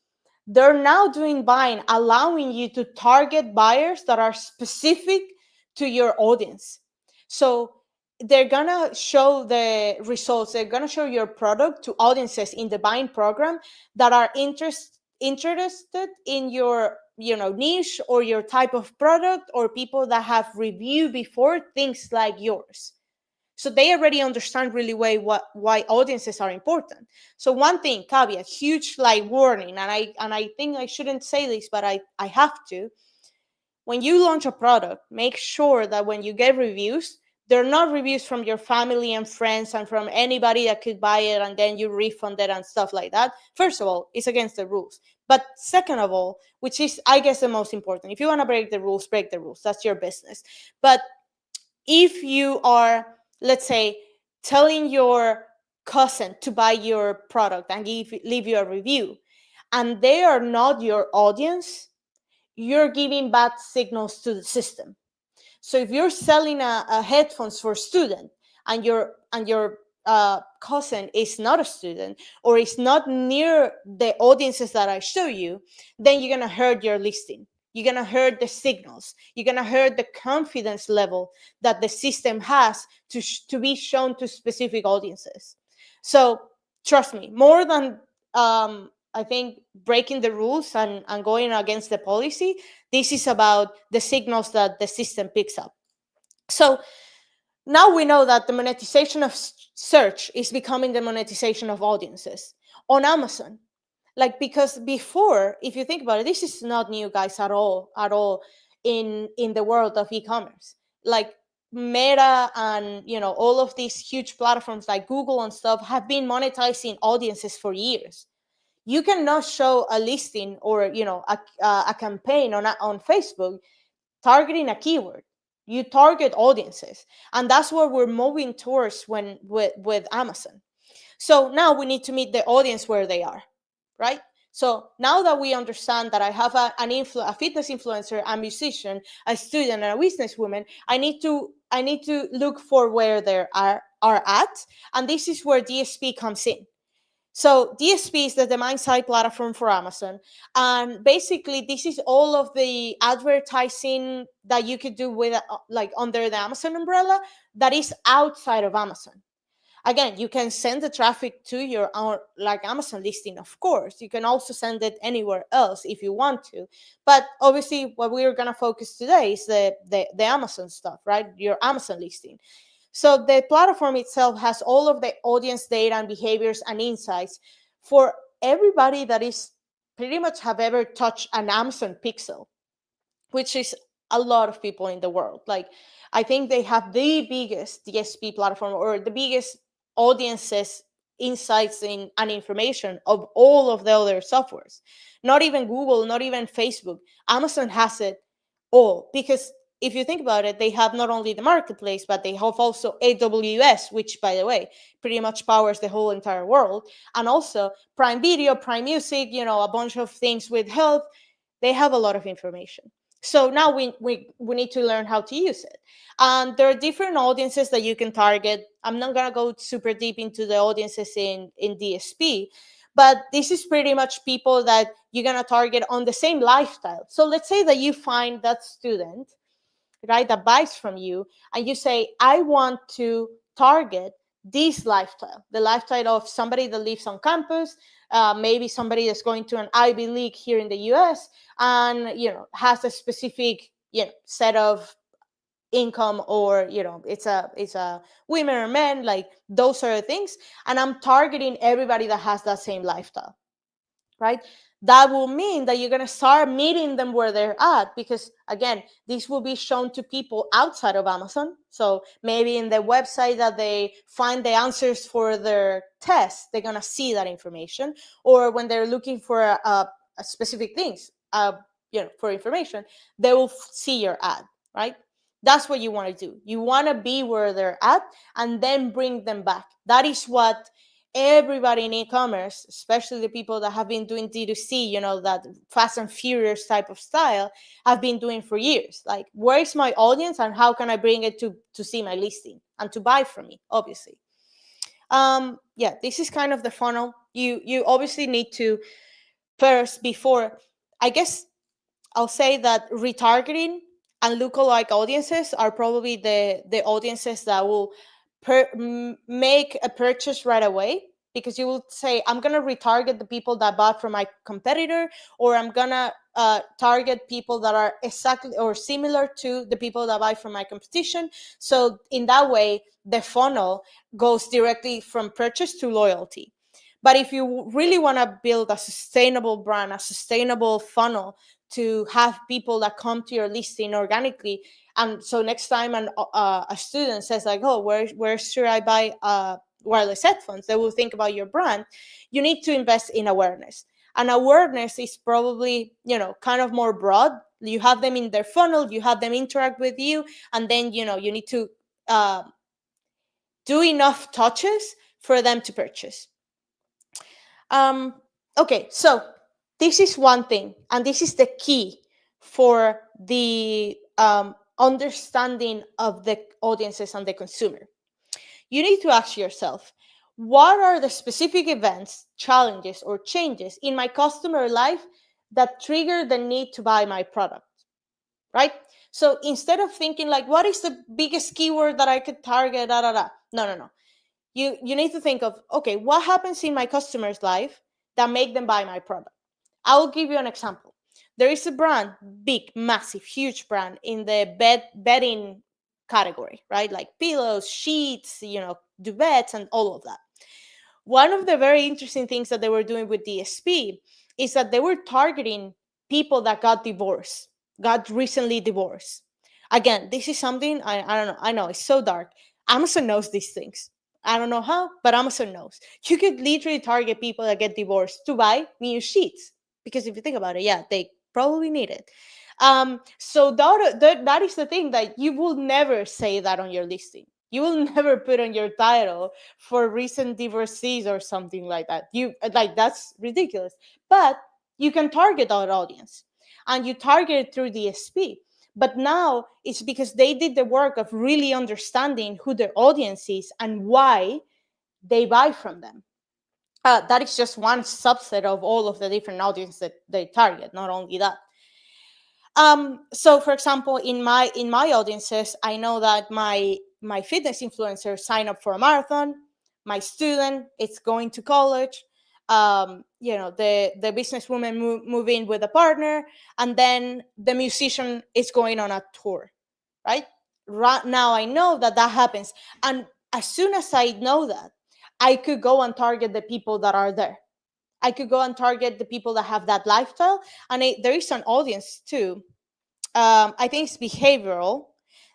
They're now doing buying, allowing you to target buyers that are specific to your audience. So they're gonna show the results, they're gonna show your product to audiences in the buying program that are interested in your niche or your type of product, or people that have reviewed before things like yours. So they already understand really well why audiences are important. So one thing, caveat, huge like warning, and I think I shouldn't say this, but I have to. When you launch a product, make sure that when you get reviews, they're not reviews from your family and friends and from anybody that could buy it and then you refund it and stuff like that. First of all, it's against the rules. But second of all, which is, I guess, the most important, if you want to break the rules, break the rules. That's your business. But if you are, let's say, telling your cousin to buy your product and leave you a review, and they are not your audience, you're giving bad signals to the system. So if you're selling a headphones for a student, and your cousin is not a student or is not near the audiences that I show you, then you're gonna hurt your listing. You're gonna hurt the signals. You're gonna hurt the confidence level that the system has to be shown to specific audiences. So trust me, more than I think breaking the rules and going against the policy, this is about the signals that the system picks up. So now we know that the monetization of search is becoming the monetization of audiences on Amazon. Like, because before, if you think about it, this is not new, guys, at all in the world of e-commerce. Like Meta and all of these huge platforms like Google and stuff have been monetizing audiences for years. You cannot show a listing or a campaign on Facebook targeting a keyword. You target audiences, and that's what we're moving towards when with Amazon. So now we need to meet the audience where they are, right? So now that we understand that I have a fitness influencer, a musician, a student, and a businesswoman, I need to look for where they are at, and this is where DSP comes in. So DSP is the demand side platform for Amazon. And basically, this is all of the advertising that you could do with like under the Amazon umbrella that is outside of Amazon. Again, you can send the traffic to your like Amazon listing, of course. You can also send it anywhere else if you want to. But obviously, what we're going to focus today is the Amazon stuff, right? Your Amazon listing. So the platform itself has all of the audience data and behaviors and insights for everybody that is pretty much have ever touched an Amazon Pixel, which is a lot of people in the world. Like, I think they have the biggest DSP platform or the biggest audiences, insights and information of all of the other softwares. Not even Google, not even Facebook. Amazon has it all, because if you think about it, they have not only the marketplace, but they have also AWS, which, by the way, pretty much powers the whole entire world, and also Prime Video, Prime Music, a bunch of things with health. They have a lot of information. So now we need to learn how to use it. And there are different audiences that you can target. I'm not going to go super deep into the audiences in DSP, but this is pretty much people that you're going to target on the same lifestyle. So let's say that you find that student, right, that buys from you, and you say, I want to target this lifestyle, the lifestyle of somebody that lives on campus, maybe somebody that's going to an Ivy League here in the US, and has a specific set of income, or it's a women or men, like those sort of things, and I'm targeting everybody that has that same lifestyle, right? That will mean that you're going to start meeting them where they're at, because again, this will be shown to people outside of Amazon. So maybe in the website that they find the answers for their test, they're going to see that information. Or when they're looking for a specific things, for information, they will see your ad, right? That's what you want to do. You want to be where they're at and then bring them back. That is what everybody in e-commerce, especially the people that have been doing D2C, that fast and furious type of style, have been doing for years. Like, where is my audience and how can I bring it to see my listing and to buy from me, obviously. This is kind of the funnel. You obviously need to first, before, I guess I'll say that retargeting and lookalike audiences are probably the audiences that will make a purchase right away, because you will say, I'm going to retarget the people that bought from my competitor, or I'm going to target people that are exactly or similar to the people that buy from my competition. So in that way, the funnel goes directly from purchase to loyalty. But if you really want to build a sustainable brand, a sustainable funnel to have people that come to your listing organically, and so next time a student says like, oh, where should I buy wireless headphones, they will think about your brand. You need to invest in awareness. And awareness is probably, kind of more broad. You have them in their funnel, you have them interact with you, and then, you need to do enough touches for them to purchase. Okay, so this is one thing, and this is the key for the understanding of the audiences and the consumer. You need to ask yourself, what are the specific events, challenges, or changes in my customer life that trigger the need to buy my product, right? So instead of thinking like, what is the biggest keyword that I could target, no. You need to think of, okay, what happens in my customer's life that make them buy my product? I will give you an example. There is a brand, big, massive, huge brand in the bedding category, right? Like pillows, sheets, duvets, and all of that. One of the very interesting things that they were doing with DSP is that they were targeting people that got recently divorced. Again, this is something I don't know. I know it's so dark. Amazon knows these things. I don't know how, but Amazon knows. You could literally target people that get divorced to buy new sheets, because if you think about it, yeah, they probably need it. So that is the thing, that you will never say that on your listing. You will never put on your title for recent divorcees or something like that. That's ridiculous. But you can target that audience, and you target it through DSP. But now it's because they did the work of really understanding who their audience is and why they buy from them. That is just one subset of all of the different audiences that they target. Not only that. So for example, in my audiences, I know that my fitness influencer sign up for a marathon, my student it's going to college, the businesswoman move in with a partner, and then the musician is going on a tour, right? Right now I know that happens, and as soon as I know that, I could go and target the people that are there. I could go and target the people that have that lifestyle, and there is an audience too. I think it's behavioral.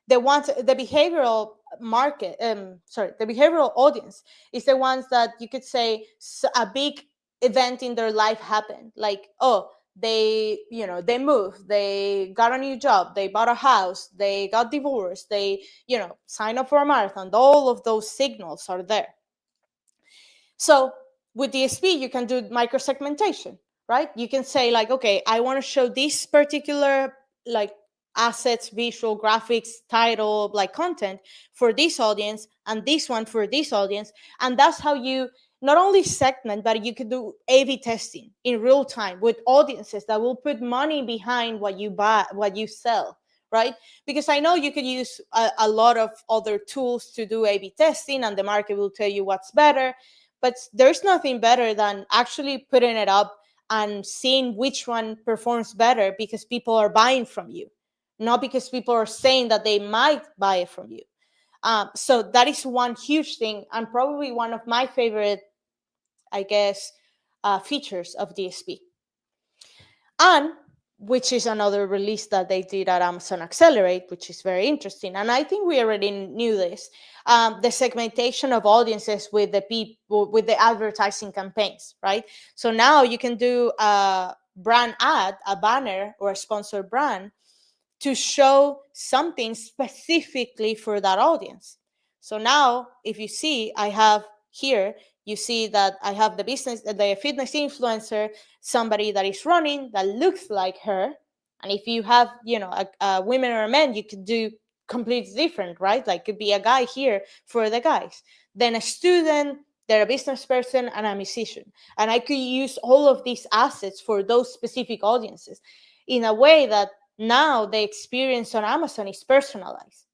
The behavioral market. The behavioral audience is the ones that you could say a big event in their life happened. Like, oh, they moved, they got a new job, they bought a house, they got divorced, they sign up for a marathon. All of those signals are there. So with DSP, you can do micro-segmentation, right? You can say like, okay, I want to show this particular like assets, visual graphics, title, like content for this audience, and this one for this audience. And that's how you not only segment, but you could do A/B testing in real time with audiences that will put money behind what you buy, what you sell, right? Because I know you could use a lot of other tools to do A/B testing, and the market will tell you what's better. But there's nothing better than actually putting it up and seeing which one performs better because people are buying from you, not because people are saying that they might buy it from you. So that is one huge thing, and probably one of my favorite, I guess, features of DSP. And which is another release that they did at Amazon Accelerate, which is very interesting. And I think we already knew this. The segmentation of audiences with the people, with the advertising campaigns, right? So now you can do a brand ad, a banner or a sponsored brand to show something specifically for that audience. So now, if you see, I have here, you see that I have the fitness influencer, somebody that is running that looks like her. And if you have, a women or a man, you could do completely different, right? Like could be a guy here for the guys, then a student, they're a business person, and a musician. And I could use all of these assets for those specific audiences in a way that now the experience on Amazon is personalized.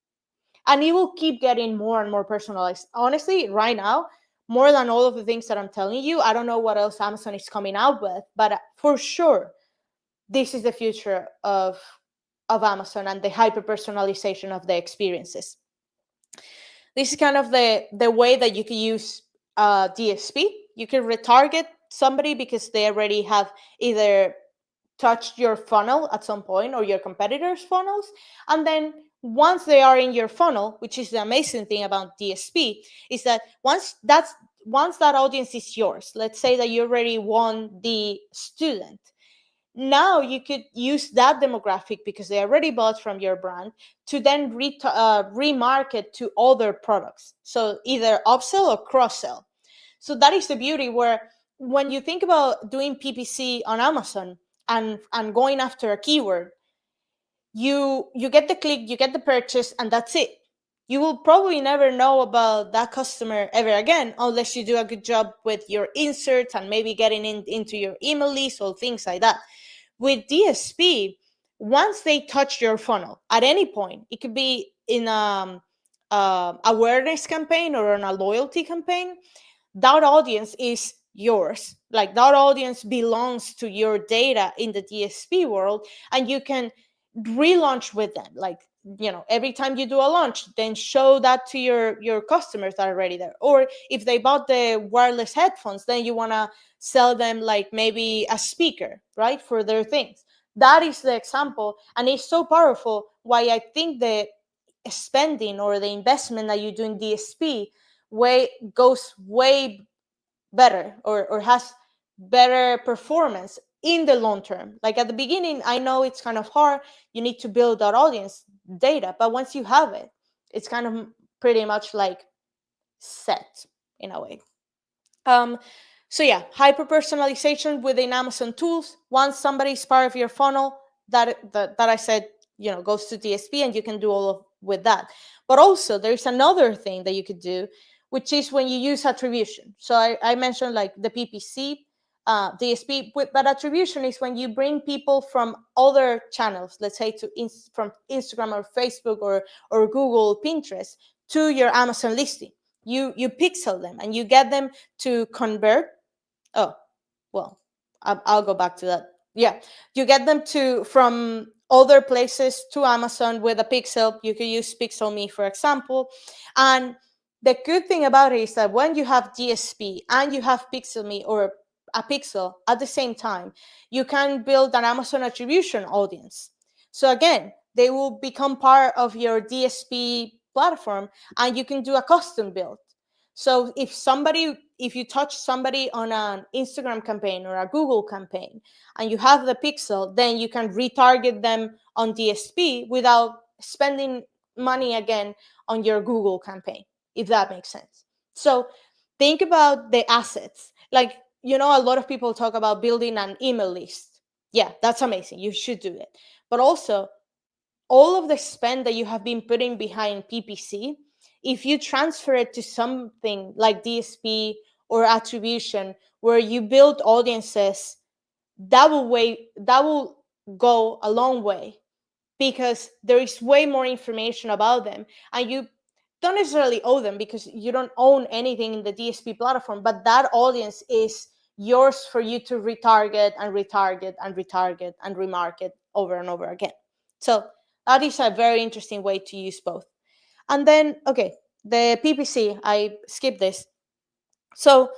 And it will keep getting more and more personalized. Honestly, right now, more than all of the things that I'm telling you, I don't know what else Amazon is coming out with, but for sure, this is the future of Amazon and the hyper personalization of the experiences. This is kind of the way that you can use DSP. You can retarget somebody because they already have either touched your funnel at some point or your competitors' funnels. And then once they are in your funnel, which is the amazing thing about DSP, is that once that audience is yours, let's say that you already won the student, now you could use that demographic because they already bought from your brand to then remarket to other products. So either upsell or cross sell. So that is the beauty, where when you think about doing PPC on Amazon and going after a keyword, you get the click, you get the purchase, and that's it. You will probably never know about that customer ever again unless you do a good job with your inserts and maybe getting into your email list or things like that. With DSP, once they touch your funnel at any point, it could be in awareness campaign or on a loyalty campaign, that audience is yours. Like that audience belongs to your data in the DSP world, and you can relaunch with them. Like, every time you do a launch, then show that to your customers that are already there. Or if they bought the wireless headphones, then you want to sell them like maybe a speaker, right, for their things. That is the example, and it's so powerful. Why I think the spending or the investment that you do in DSP goes way better, or has better performance in the long term. Like at the beginning, I know it's kind of hard. You need to build that audience data, but once you have it, it's kind of pretty much like set in a way. So yeah, hyper personalization within Amazon tools. Once somebody is part of your funnel, that I said, goes to DSP, and you can do all of with that. But also there's another thing that you could do, which is when you use attribution. So I mentioned like the PPC, DSP, but attribution is when you bring people from other channels, let's say from Instagram or Facebook or Google, Pinterest, to your Amazon listing. You pixel them and you get them to convert. Oh, well, I'll go back to that. Yeah, you get them from other places to Amazon with a pixel. You can use Pixel Me, for example. And the good thing about it is that when you have DSP and you have Pixel Me or a pixel at the same time, you can build an Amazon attribution audience. So again, they will become part of your DSP platform, and you can do a custom build. So if you touch somebody on an Instagram campaign or a Google campaign and you have the pixel, then you can retarget them on DSP without spending money again on your Google campaign, if that makes sense. So think about the assets. Like, a lot of people talk about building an email list. Yeah, that's amazing. You should do it. But also, all of the spend that you have been putting behind PPC, if you transfer it to something like DSP or attribution, where you build audiences, that will go a long way, because there is way more information about them, and you don't necessarily owe them because you don't own anything in the DSP platform, but that audience is yours for you to retarget and retarget and retarget and remarket over and over again. So that is a very interesting way to use both. And then, okay, the PPC, I skipped this. So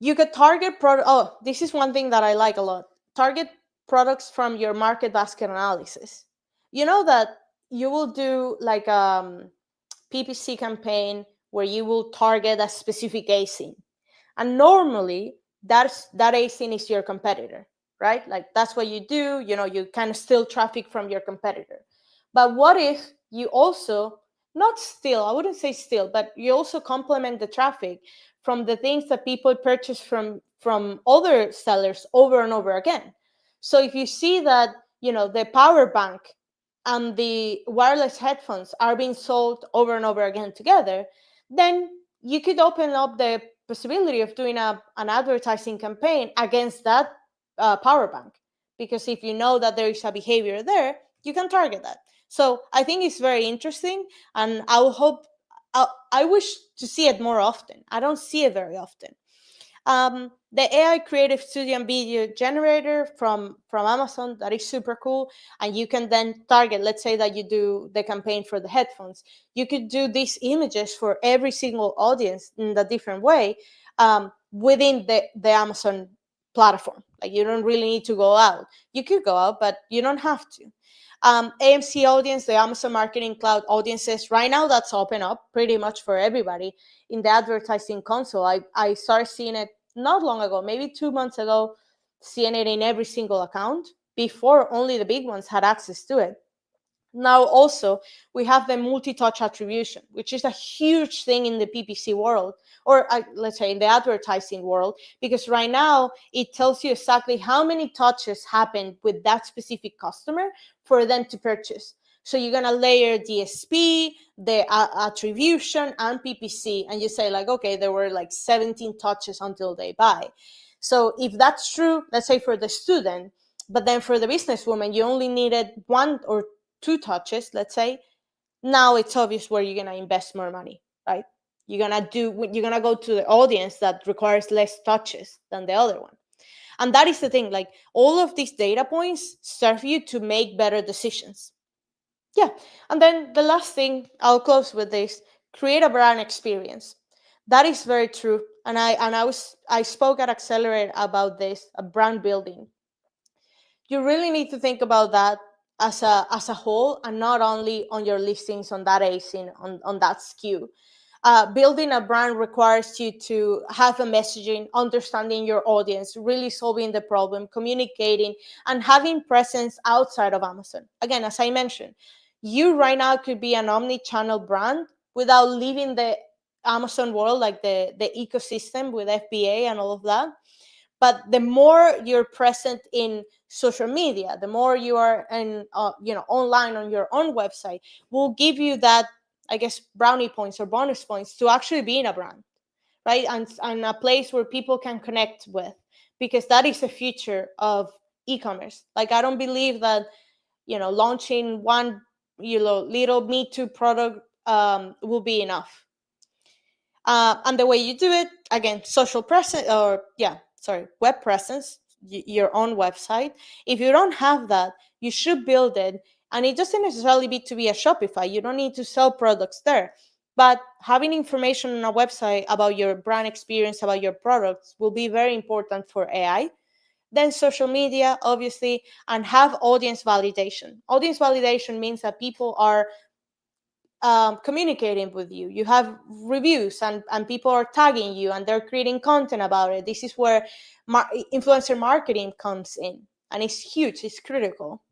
you could target product. Oh, this is one thing that I like a lot. Target products from your market basket analysis. You know that you will do like PPC campaign where you will target a specific ASIN, and normally that ASIN is your competitor, right? Like that's what you do. You kind of steal traffic from your competitor. But what if you also, not steal, I wouldn't say steal, but you also complement the traffic from the things that people purchase from other sellers over and over again. So if you see that the power bank and the wireless headphones are being sold over and over again together, then you could open up the possibility of doing an advertising campaign against that power bank, because if you know that there is a behavior there, you can target that. So I think it's very interesting, and I wish to see it more often. I don't see it very often. The AI creative studio and video generator from Amazon, that is super cool. And you can then target, let's say that you do the campaign for the headphones, you could do these images for every single audience in a different way, within the Amazon platform. Like you don't really need to go out. You could go out, but you don't have to. AMC audience, the Amazon Marketing Cloud audiences, right now that's open up pretty much for everybody in the advertising console. I started seeing it not long ago, maybe 2 months ago, seeing it in every single account. Before, only the big ones had access to it. Now also we have the multi-touch attribution, which is a huge thing in the PPC world, or let's say in the advertising world, because right now it tells you exactly how many touches happened with that specific customer for them to purchase. So you're gonna layer DSP, the attribution, and PPC, and you say like, okay, there were like 17 touches until they buy. So if that's true, let's say for the student, but then for the businesswoman, you only needed 1 or 2 touches, let's say, now it's obvious where you're going to invest more money, right? You're going to go to the audience that requires less touches than the other one. And that is the thing, like all of these data points serve you to make better decisions. Yeah. And then the last thing, I'll close with this: create a brand experience. That is very true. And I spoke at Accelerate about this, a brand building. You really need to think about that as a whole, and not only on your listings on that ASIN, on that SKU. Building a brand requires you to have a messaging, understanding your audience, really solving the problem, communicating, and having presence outside of Amazon. Again, as I mentioned, you right now could be an omni-channel brand without leaving the Amazon world, like the ecosystem with FBA and all of that. But the more you're present in social media, the more you are online on your own website, will give you that, I guess, brownie points or bonus points to actually being a brand, right? And a place where people can connect with, because that is the future of e-commerce. Like I don't believe that launching one little Me Too product will be enough. And the way you do it, again, social presence, web presence, your own website. If you don't have that, you should build it. And it doesn't necessarily need to be a Shopify. You don't need to sell products there. But having information on a website about your brand experience, about your products, will be very important for AI. Then social media, obviously, and have audience validation. Audience validation means that people are communicating with you. You have reviews, and people are tagging you, and they're creating content about it. This is where influencer marketing comes in, and it's huge, it's critical.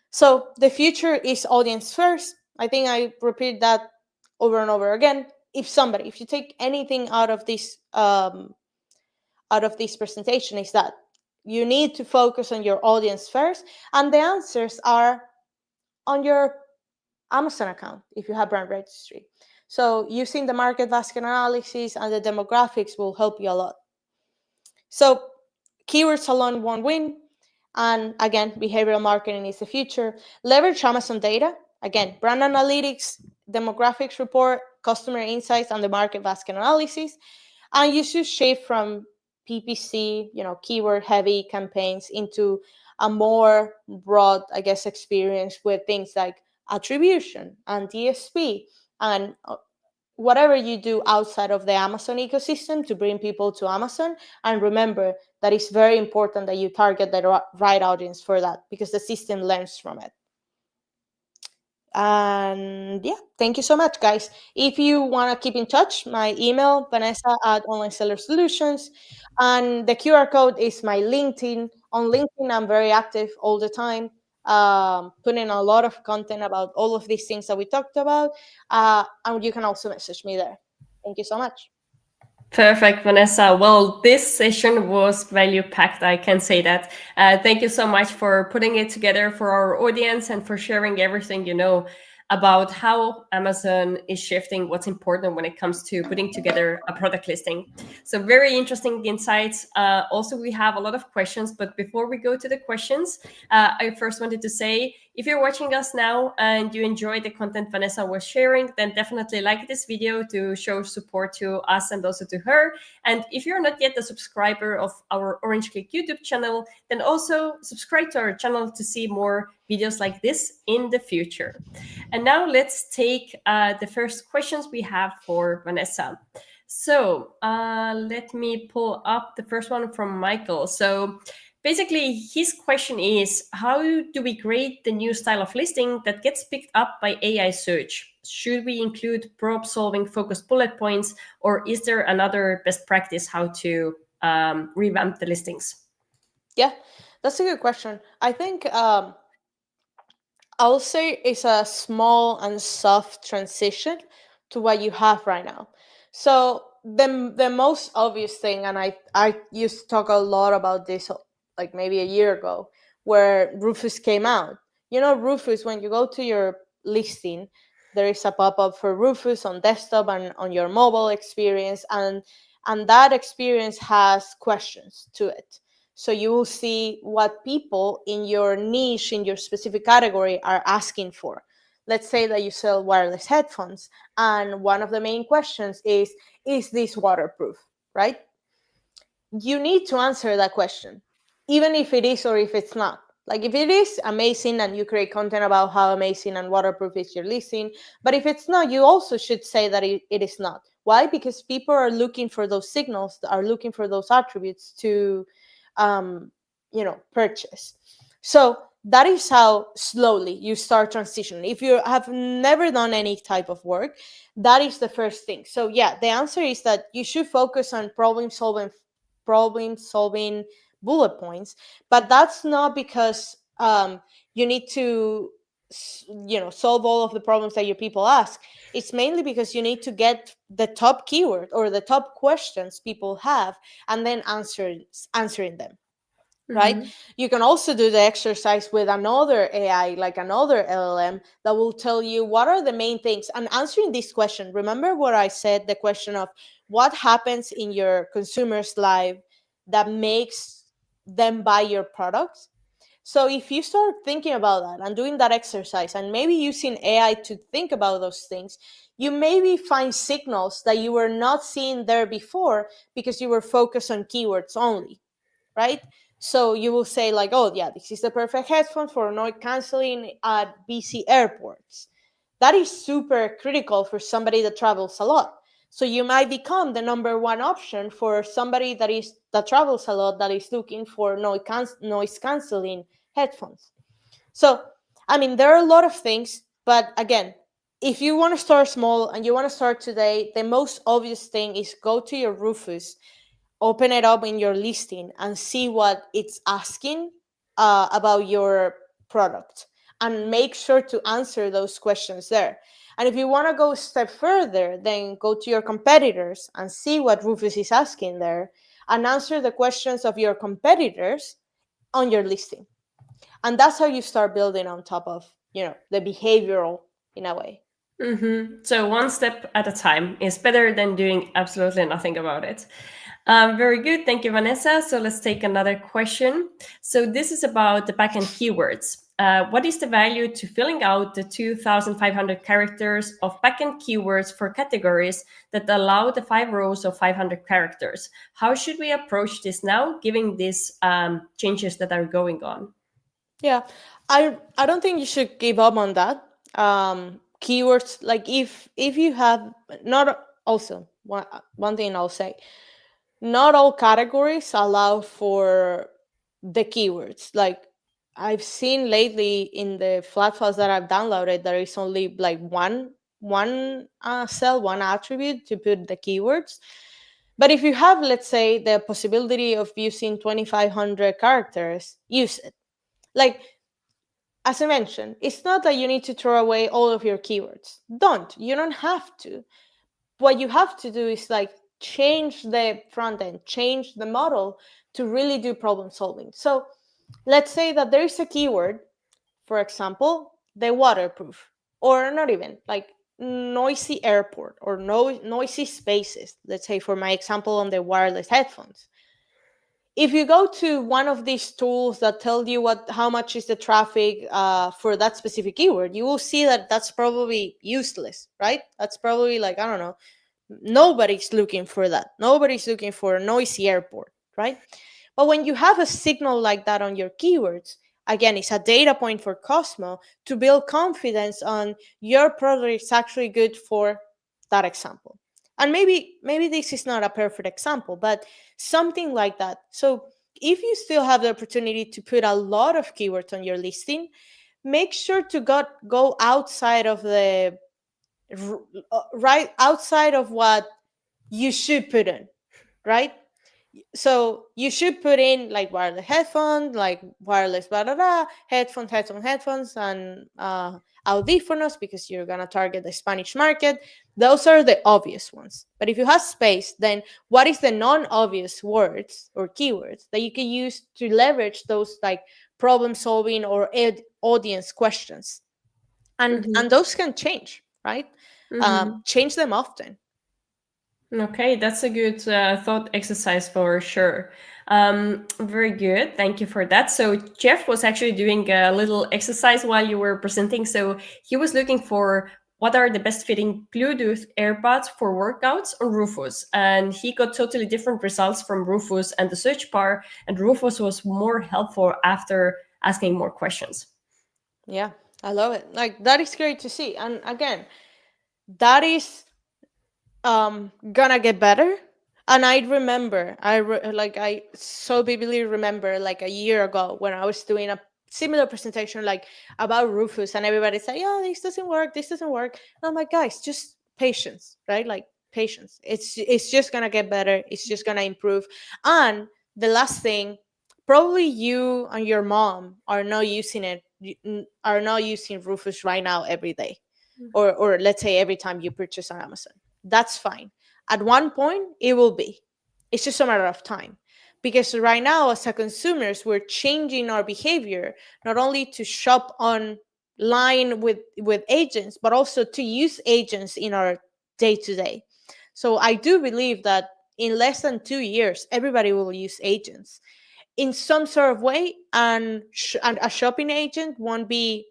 So the future is audience first. I think I repeat that over and over again. If you take anything out of this presentation, is that you need to focus on your audience first, and the answers are on your Amazon account if you have brand registry. So using the market basket analysis and the demographics will help you a lot. So keywords alone won't win. And again, behavioral marketing is the future. Leverage Amazon data. Again, brand analytics, demographics report, customer insights, and the market basket analysis. And you should shift from PPC, keyword heavy campaigns into a more broad, I guess, experience with things like attribution and DSP and whatever you do outside of the Amazon ecosystem to bring people to Amazon. And remember that it's very important that you target the right audience for that because the system learns from it. And yeah, thank you so much, guys. If you want to keep in touch, my email, Vanessa at Online Seller Solutions. And the QR code is my LinkedIn. On LinkedIn, I'm very active all the time, putting a lot of content about all of these things that we talked about. And you can also message me there. Thank you so much. Perfect, Vanessa. Well, this session was value packed. I can say that. Thank you so much for putting it together for our audience and for sharing everything you know about how Amazon is shifting what's important when it comes to putting together a product listing. So very interesting insights. Also, we have a lot of questions, but before we go to the questions, I first wanted to say, if you're watching us now and you enjoy the content Vanessa was sharing, then definitely like this video to show support to us and also to her. And if you're not yet a subscriber of our Orange Klik YouTube channel, then also subscribe to our channel to see more videos like this in the future. And now let's take the first questions we have for Vanessa. So let me pull up the first one from Michael. So basically, his question is, how do we grade the new style of listing that gets picked up by AI search? Should we include problem-solving focused bullet points, or is there another best practice how to revamp the listings? Yeah, that's a good question. I think I'll say it's a small and soft transition to what you have right now. So the most obvious thing, and I used to talk a lot about this like maybe a year ago, where Rufus came out. Rufus, when you go to your listing, there is a pop-up for Rufus on desktop and on your mobile experience, and that experience has questions to it. So you will see what people in your niche, in your specific category, are asking for. Let's say that you sell wireless headphones, and one of the main questions is this waterproof, right? You need to answer that question, even if it is or if it's not. Like if it is amazing and you create content about how amazing and waterproof is your listing, but if it's not, you also should say that it is not. Why? Because people are looking for those signals, are looking for those attributes to purchase. So that is how slowly you start transitioning. If you have never done any type of work, that is the first thing. So yeah, the answer is that you should focus on problem solving bullet points, but that's not because you need to solve all of the problems that your people ask. It's mainly because you need to get the top keyword or the top questions people have and then answering them. Right? Mm-hmm. You can also do the exercise with another AI, like another LLM, that will tell you what are the main things. And answering this question, remember what I said, the question of what happens in your consumer's life that makes them buy your products. So if you start thinking about that and doing that exercise and maybe using AI to think about those things, you maybe find signals that you were not seeing there before because you were focused on keywords only, right? So you will say like, oh yeah, this is the perfect headphone for noise canceling at busy airports. That is super critical for somebody that travels a lot. So you might become the number one option for somebody that travels a lot, that is looking for noise canceling headphones. So, I mean, there are a lot of things, but again, if you want to start small and you want to start today, the most obvious thing is go to your Rufus, open it up in your listing and see what it's asking about your product and make sure to answer those questions there. And if you want to go a step further, then go to your competitors and see what Rufus is asking there and answer the questions of your competitors on your listing. And that's how you start building on top of the behavioral in a way. So one step at a time is better than doing absolutely nothing about it. Very good. Thank you, Vanessa. So let's take another question. So this is about the backend keywords. What is the value to filling out the 2,500 characters of backend keywords for categories that allow the 5 rows of 500 characters? How should we approach this now, given these changes that are going on? Yeah, I don't think you should give up on that. Keywords, like if you have not also one thing I'll say, not all categories allow for the keywords. Like I've seen lately in the flat files that I've downloaded, there is only like one cell, one attribute to put the keywords. But if you have, let's say, the possibility of using 2,500 characters, use it. Like as I mentioned, it's not that you need to throw away all of your keywords. You don't have to. What you have to do is like change the front end, change the model to really do problem solving. So let's say that there is a keyword, for example, the waterproof, or not even like noisy airport or noisy spaces. Let's say for my example on the wireless headphones, if you go to one of these tools that tell you how much is the traffic for that specific keyword, you will see that that's probably useless, right? That's probably like, I don't know, nobody's looking for that. Nobody's looking for a noisy airport, right? But when you have a signal like that on your keywords, again, it's a data point for Cosmo to build confidence on your product is actually good for that example. And maybe this is not a perfect example, but something like that. So if you still have the opportunity to put a lot of keywords on your listing, make sure to go outside of the right outside of what you should put in, right? So you should put in like wireless headphones, like wireless blah blah blah, headphones, and audífonos because you're gonna target the Spanish market. Those are the obvious ones. But if you have space, then what is the non-obvious words or keywords that you can use to leverage those like problem solving or audience questions? And those can change, right? Change them often. Okay, that's a good thought exercise for sure. Very good. Thank you for that. So, Jeff was actually doing a little exercise while you were presenting. So, he was looking for what are the best fitting Bluetooth AirPods for workouts on Rufus. And he got totally different results from Rufus and the search bar. And Rufus was more helpful after asking more questions. Yeah, I love it. Like that is great to see. And again, that is gonna get better. And I remember, I so vividly remember like a year ago when I was doing a similar presentation like about Rufus, and everybody said, "Yeah, this doesn't work." And I'm like, guys, just patience, right? Like patience. It's just gonna get better. It's just gonna improve. And the last thing, probably you and your mom are not using are not using Rufus right now every day, or let's say every time you purchase on Amazon. That's fine. At one point, it will be. It's just a matter of time. Because right now, as a consumers, we're changing our behavior not only to shop online with agents, but also to use agents in our day to day. So I do believe that in less than 2 years, everybody will use agents in some sort of way, and a shopping agent won't be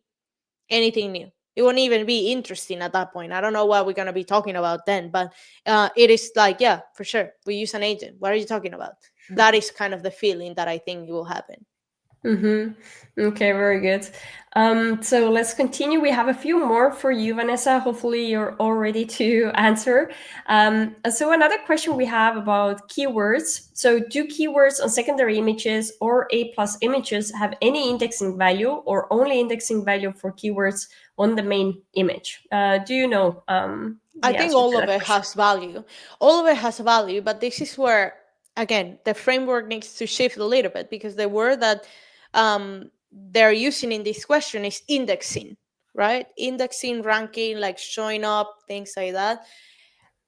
anything new. It won't even be interesting at that point. I don't know what we're going to be talking about then, but it is like, yeah, for sure. We use an agent. What are you talking about? That is kind of the feeling that I think will happen. Okay, very good. So let's continue. We have a few more for you, Vanessa. Hopefully, you're all ready to answer. So another question we have about keywords. So, do keywords on secondary images or A+ images have any indexing value, or only indexing value for keywords on the main image? Do you know I the think answer to all of that it question? has value. All of it has value, but this is where, again, the framework needs to shift a little bit, because the word that they're using in this question is indexing, right? Indexing, ranking, like showing up, things like that.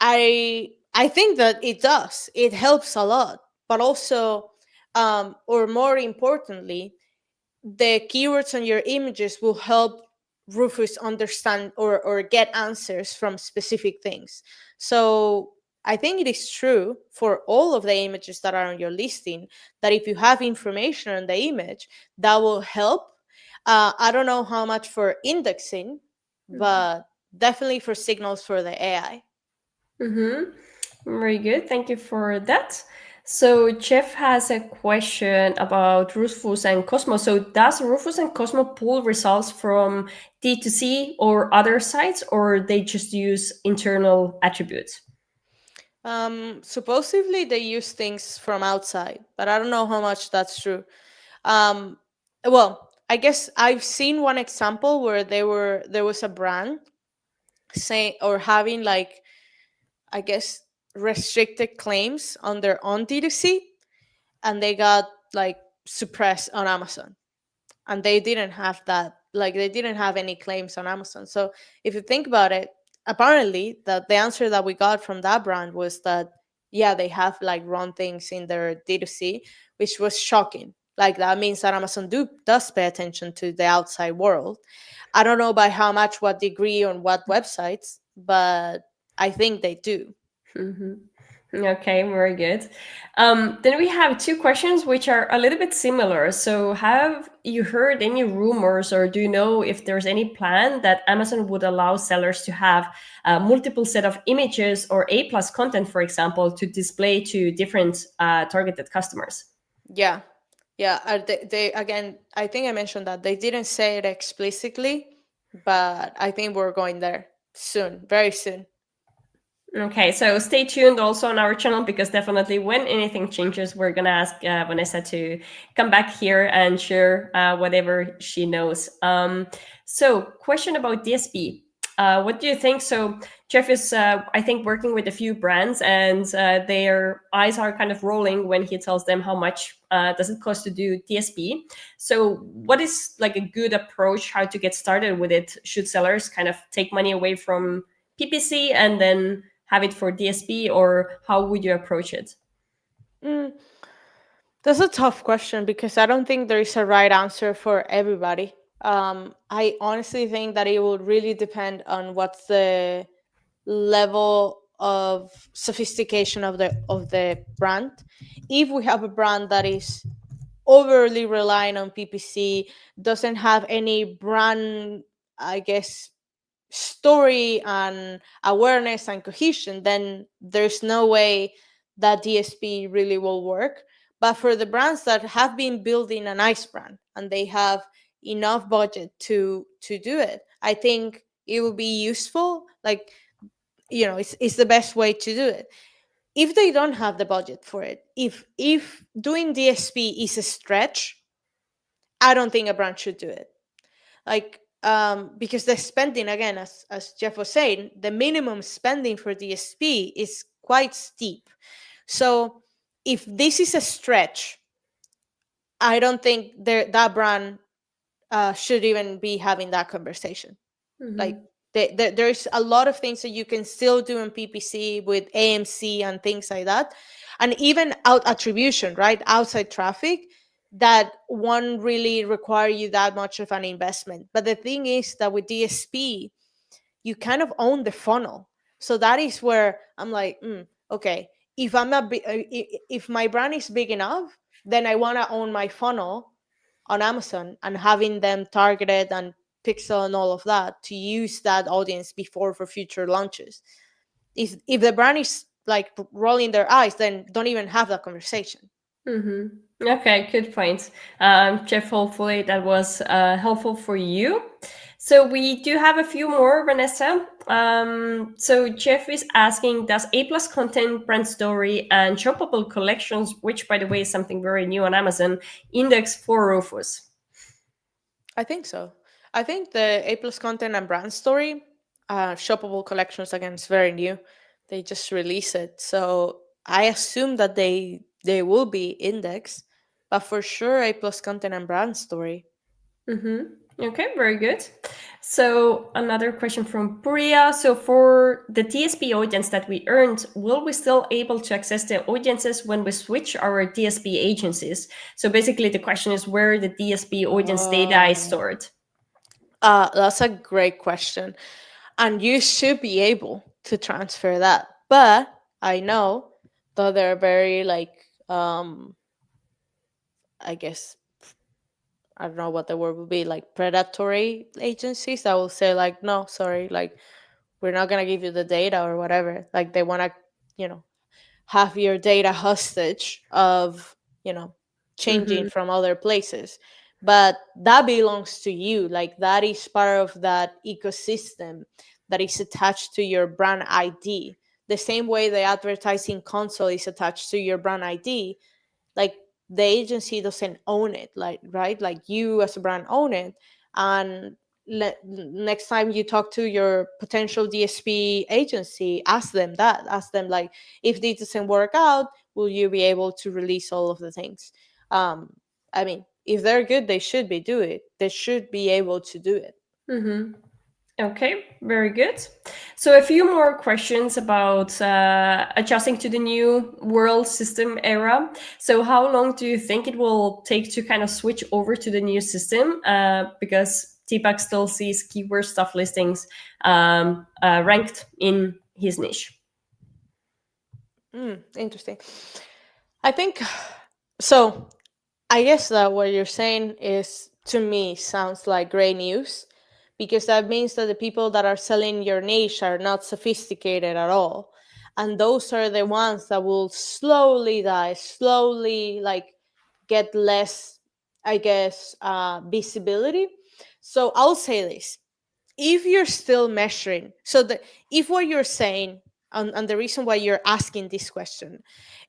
I think that it does. It helps a lot, but also, or more importantly, the keywords on your images will help Rufus understand or get answers from specific things. So I think it is true for all of the images that are on your listing that if you have information on the image, that will help. I don't know how much for indexing, but definitely for signals for the AI. Mm-hmm. Very good. Thank you for that. So Jeff has a question about Rufus and Cosmo. So does Rufus and Cosmo pull results from D2C or other sites, or they just use internal attributes? Supposedly they use things from outside, but I don't know how much that's true. Um, well, I guess I've seen one example where there was a brand saying or having like, I guess, restricted claims on their own D2C, and they got like suppressed on Amazon, and they didn't have that, like they didn't have any claims on Amazon. So if you think about it, apparently that the answer that we got from that brand was that yeah, they have like wrong things in their D2C, which was shocking. Like that means that Amazon does pay attention to the outside world. I don't know by how much, what degree, on what websites, but I think they do. Mm-hmm. Okay, very good. Then we have two questions which are a little bit similar. So, have you heard any rumors, or do you know if there's any plan that Amazon would allow sellers to have multiple set of images or A plus content, for example, to display to different targeted customers? Yeah, yeah. They again, I think I mentioned that they didn't say it explicitly, but I think we're going there soon, very soon. Okay, so stay tuned also on our channel, because definitely when anything changes, we're gonna ask Vanessa to come back here and share whatever she knows. So, question about DSP. What do you think? So, Jeff is, I think, working with a few brands, and their eyes are kind of rolling when he tells them how much does it cost to do DSP. So, what is like a good approach how to get started with it? Should sellers kind of take money away from PPC and then have it for DSP, or how would you approach it? Mm, that's a tough question because I don't think there is a right answer for everybody. I honestly think that it will really depend on what's the level of sophistication of the brand. If we have a brand that is overly relying on PPC, doesn't have any brand, I guess, story and awareness and cohesion, then there's no way that DSP really will work. But for the brands that have been building a nice brand and they have enough budget to do it, I think it will be useful. Like, it's the best way to do it. If they don't have the budget for it, if doing DSP is a stretch, I don't think a brand should do it. Like, because the spending, again, as Jeff was saying, the minimum spending for DSP is quite steep. So if this is a stretch, I don't think that brand should even be having that conversation. Like, Mm-hmm. there's a lot of things that you can still do in PPC with AMC and things like that, and even out attribution, right, outside traffic, that won't really require you that much of an investment. But the thing is that with DSP, you kind of own the funnel. So that is where I'm like, okay, if if my brand is big enough, then I want to own my funnel on Amazon and having them targeted and pixel and all of that to use that audience before for future launches. If the brand is like rolling their eyes, then don't even have that conversation. Mm-hmm. Okay, good point. Jeff, hopefully that was helpful for you. So we do have a few more, Vanessa. So Jeff is asking, does A plus content, brand story, and shoppable collections, which by the way is something very new on Amazon, index for Rufus? I think so. I think the A plus content and brand story, shoppable collections, again, is very new. They just released it, so I assume that they will be indexed, but for sure A plus content and brand story. Mm-hmm. Okay, very good. So another question from Puria. So for the DSP audience that we earned, will we still able to access the audiences when we switch our DSP agencies? So basically the question is where the DSP audience data is Oh. stored. That's a great question. And you should be able to transfer that. But I know that they're very like I guess I don't know what the word would be, like predatory agencies that will say like, no, sorry, like we're not gonna give you the data or whatever. Like they wanna, you know, have your data hostage of, you know, changing Mm-hmm. from other places. But that belongs to you. Like that is part of that ecosystem that is attached to your brand ID. The same way the advertising console is attached to your brand ID, like the agency doesn't own it, like, right, like you as a brand own it. And next time you talk to your potential DSP agency, ask them like, if this doesn't work out, will you be able to release all of the things? I mean, if they're good, they should be do it, they should be able to do it. Mm-hmm. Okay, very good. So a few more questions about adjusting to the new world system era. So how long do you think it will take to kind of switch over to the new system? Because TPAC still sees keyword stuff listings ranked in his niche. Interesting. I think so. I guess that what you're saying is, to me, sounds like great news, because that means that the people that are selling your niche are not sophisticated at all. And those are the ones that will slowly die, slowly like get less, I guess, visibility. So I'll say this: if you're still measuring, so that if what you're saying, and the reason why you're asking this question,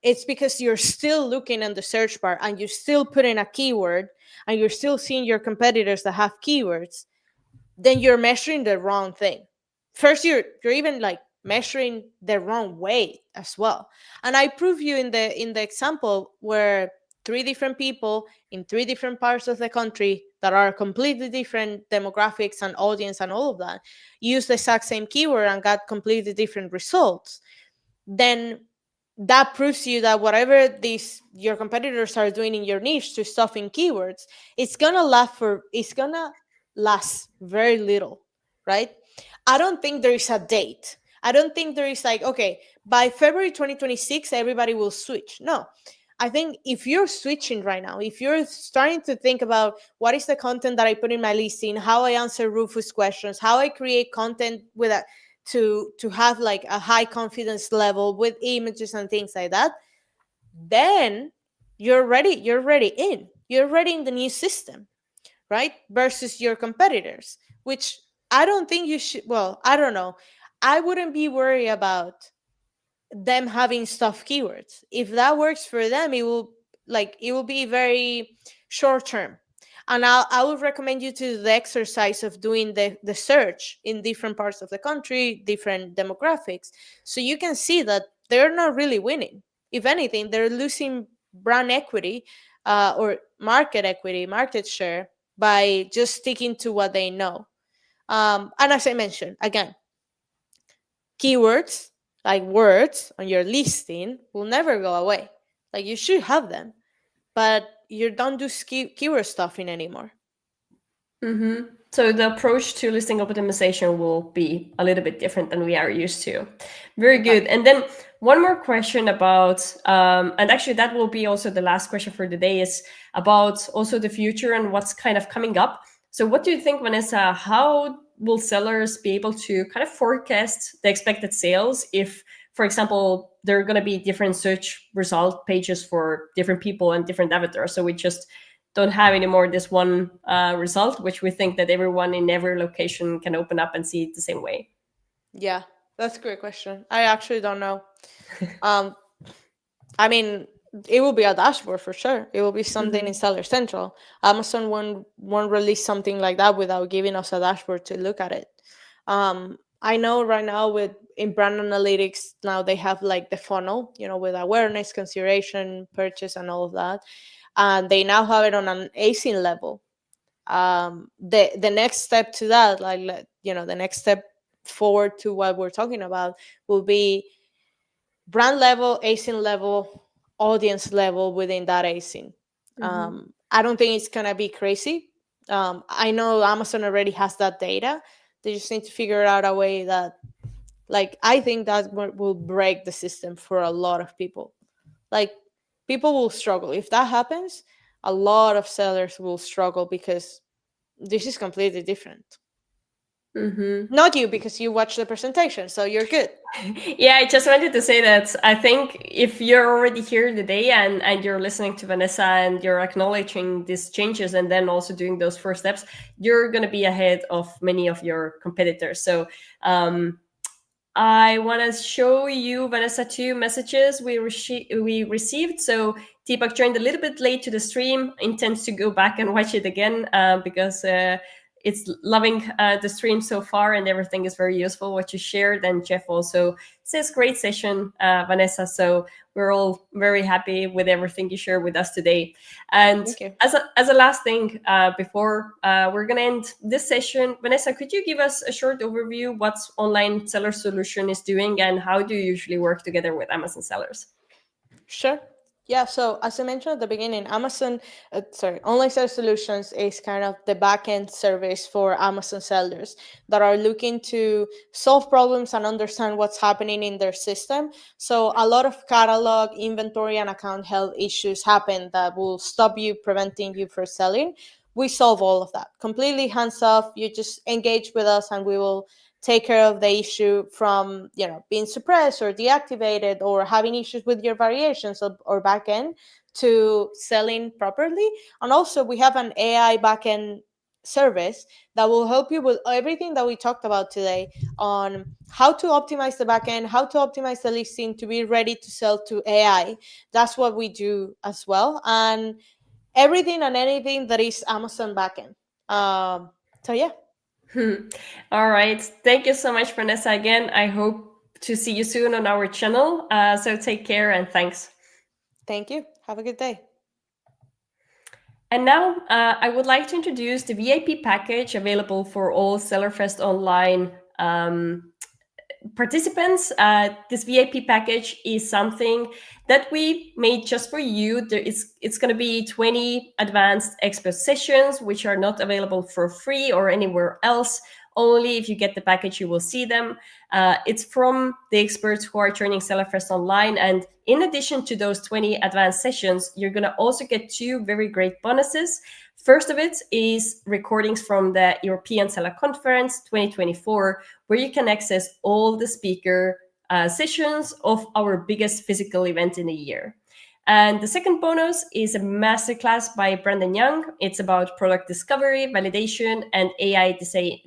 it's because you're still looking in the search bar and you still put in a keyword and you're still seeing your competitors that have keywords, then you're measuring the wrong thing. First, you're even like measuring the wrong way as well. And I prove you in the example where three different people in three different parts of the country that are completely different demographics and audience and all of that use the exact same keyword and got completely different results. Then that proves to you that whatever these your competitors are doing in your niche to stuff in keywords, it's gonna last very little, right? I don't think there is a date. I don't think there is like, okay, by February 2026 everybody will switch. No. I think if you're switching right now, if you're starting to think about what is the content that I put in my listing, how I answer Rufus questions, how I create content with a to have like a high confidence level with images and things like that, then you're ready in the new system, right? Versus your competitors, which I don't think you should, well, I don't know, I wouldn't be worried about them having stuff keywords. If that works for them, it will be very short term. And I would recommend you to do the exercise of doing the search in different parts of the country, different demographics, so you can see that they're not really winning. If anything, they're losing brand equity, or market equity, market share, by just sticking to what they know. And as I mentioned, again, keywords like words on your listing will never go away. Like you should have them, but you don't do keyword stuffing anymore. Mm-hmm. So the approach to listing optimization will be a little bit different than we are used to. Very good. Exactly. And then one more question about, and actually that will be also the last question for the day, is about also the future and what's kind of coming up. So what do you think, Vanessa? How will sellers be able to kind of forecast the expected sales if, for example, there are going to be different search result pages for different people and different avatars? So we just don't have anymore this one result, which we think that everyone in every location can open up and see it the same way. Yeah, that's a great question. I actually don't know. Um, I mean, it will be a dashboard for sure. It will be something in Mm-hmm. Seller Central. Amazon won't release something like that without giving us a dashboard to look at it. I know right now with in brand analytics now they have like the funnel, you know, with awareness, consideration, purchase, and all of that, and they now have it on an ASIN level. The next step to that, you know, the next step forward to what we're talking about will be brand level, ASIN level, audience level within that ASIN. Mm-hmm. I don't think it's gonna be crazy. I know Amazon already has that data. They just need to figure out a way that, like, I think that will break the system for a lot of people. Like, people will struggle if that happens. A lot of sellers will struggle because this is completely different. Not you, because you watch the presentation, so you're good. Yeah, I just wanted to say that I think if you're already here today and you're listening to Vanessa and you're acknowledging these changes and then also doing those first steps, you're going to be ahead of many of your competitors. So I want to show you, Vanessa, two messages we received. So Deepak joined a little bit late to the stream, intends to go back and watch it again because it's loving the stream so far and everything is very useful what you shared. And Jeff also says great session, Vanessa. So we're all very happy with everything you shared with us today. And Thank you. as a last thing, before we're going to end this session, Vanessa, could you give us a short overview what's Online Seller Solution is doing and how do you usually work together with Amazon sellers? Sure. Yeah, so as I mentioned at the beginning, Online Seller Solutions is kind of the backend service for Amazon sellers that are looking to solve problems and understand what's happening in their system. So a lot of catalog, inventory, and account health issues happen that will stop you, preventing you from selling. We solve all of that completely hands off. You just engage with us and we will take care of the issue from being suppressed or deactivated or having issues with your variations or backend to selling properly. And also we have an AI backend service that will help you with everything that we talked about today on how to optimize the backend, how to optimize the listing to be ready to sell to AI. That's what we do as well. And everything and anything that is Amazon backend. So yeah. All right. Thank you so much, Vanessa. Again, I hope to see you soon on our channel. So take care and thanks. Thank you. Have a good day. And now I would like to introduce the VIP package available for all SellerFest Online participants. This VIP package is something that we made just for you. It's going to be 20 advanced expert sessions, which are not available for free or anywhere else. Only if you get the package, you will see them. It's from the experts who are turning SellerFest Online. And in addition to those 20 advanced sessions, you're going to also get two very great bonuses. First of it is recordings from the European Seller Conference 2024, where you can access all the speaker sessions of our biggest physical event in a year. And the second bonus is a masterclass by Brandon Young. It's about product discovery, validation, and AI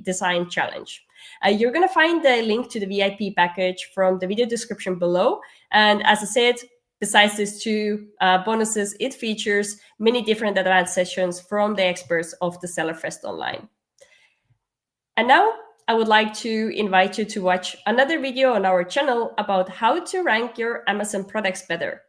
design challenge. You're going to find the link to the VIP package from the video description below. And as I said, besides these two bonuses, it features many different advanced sessions from the experts of the SellerFest Online. And now I would like to invite you to watch another video on our channel about how to rank your Amazon products better.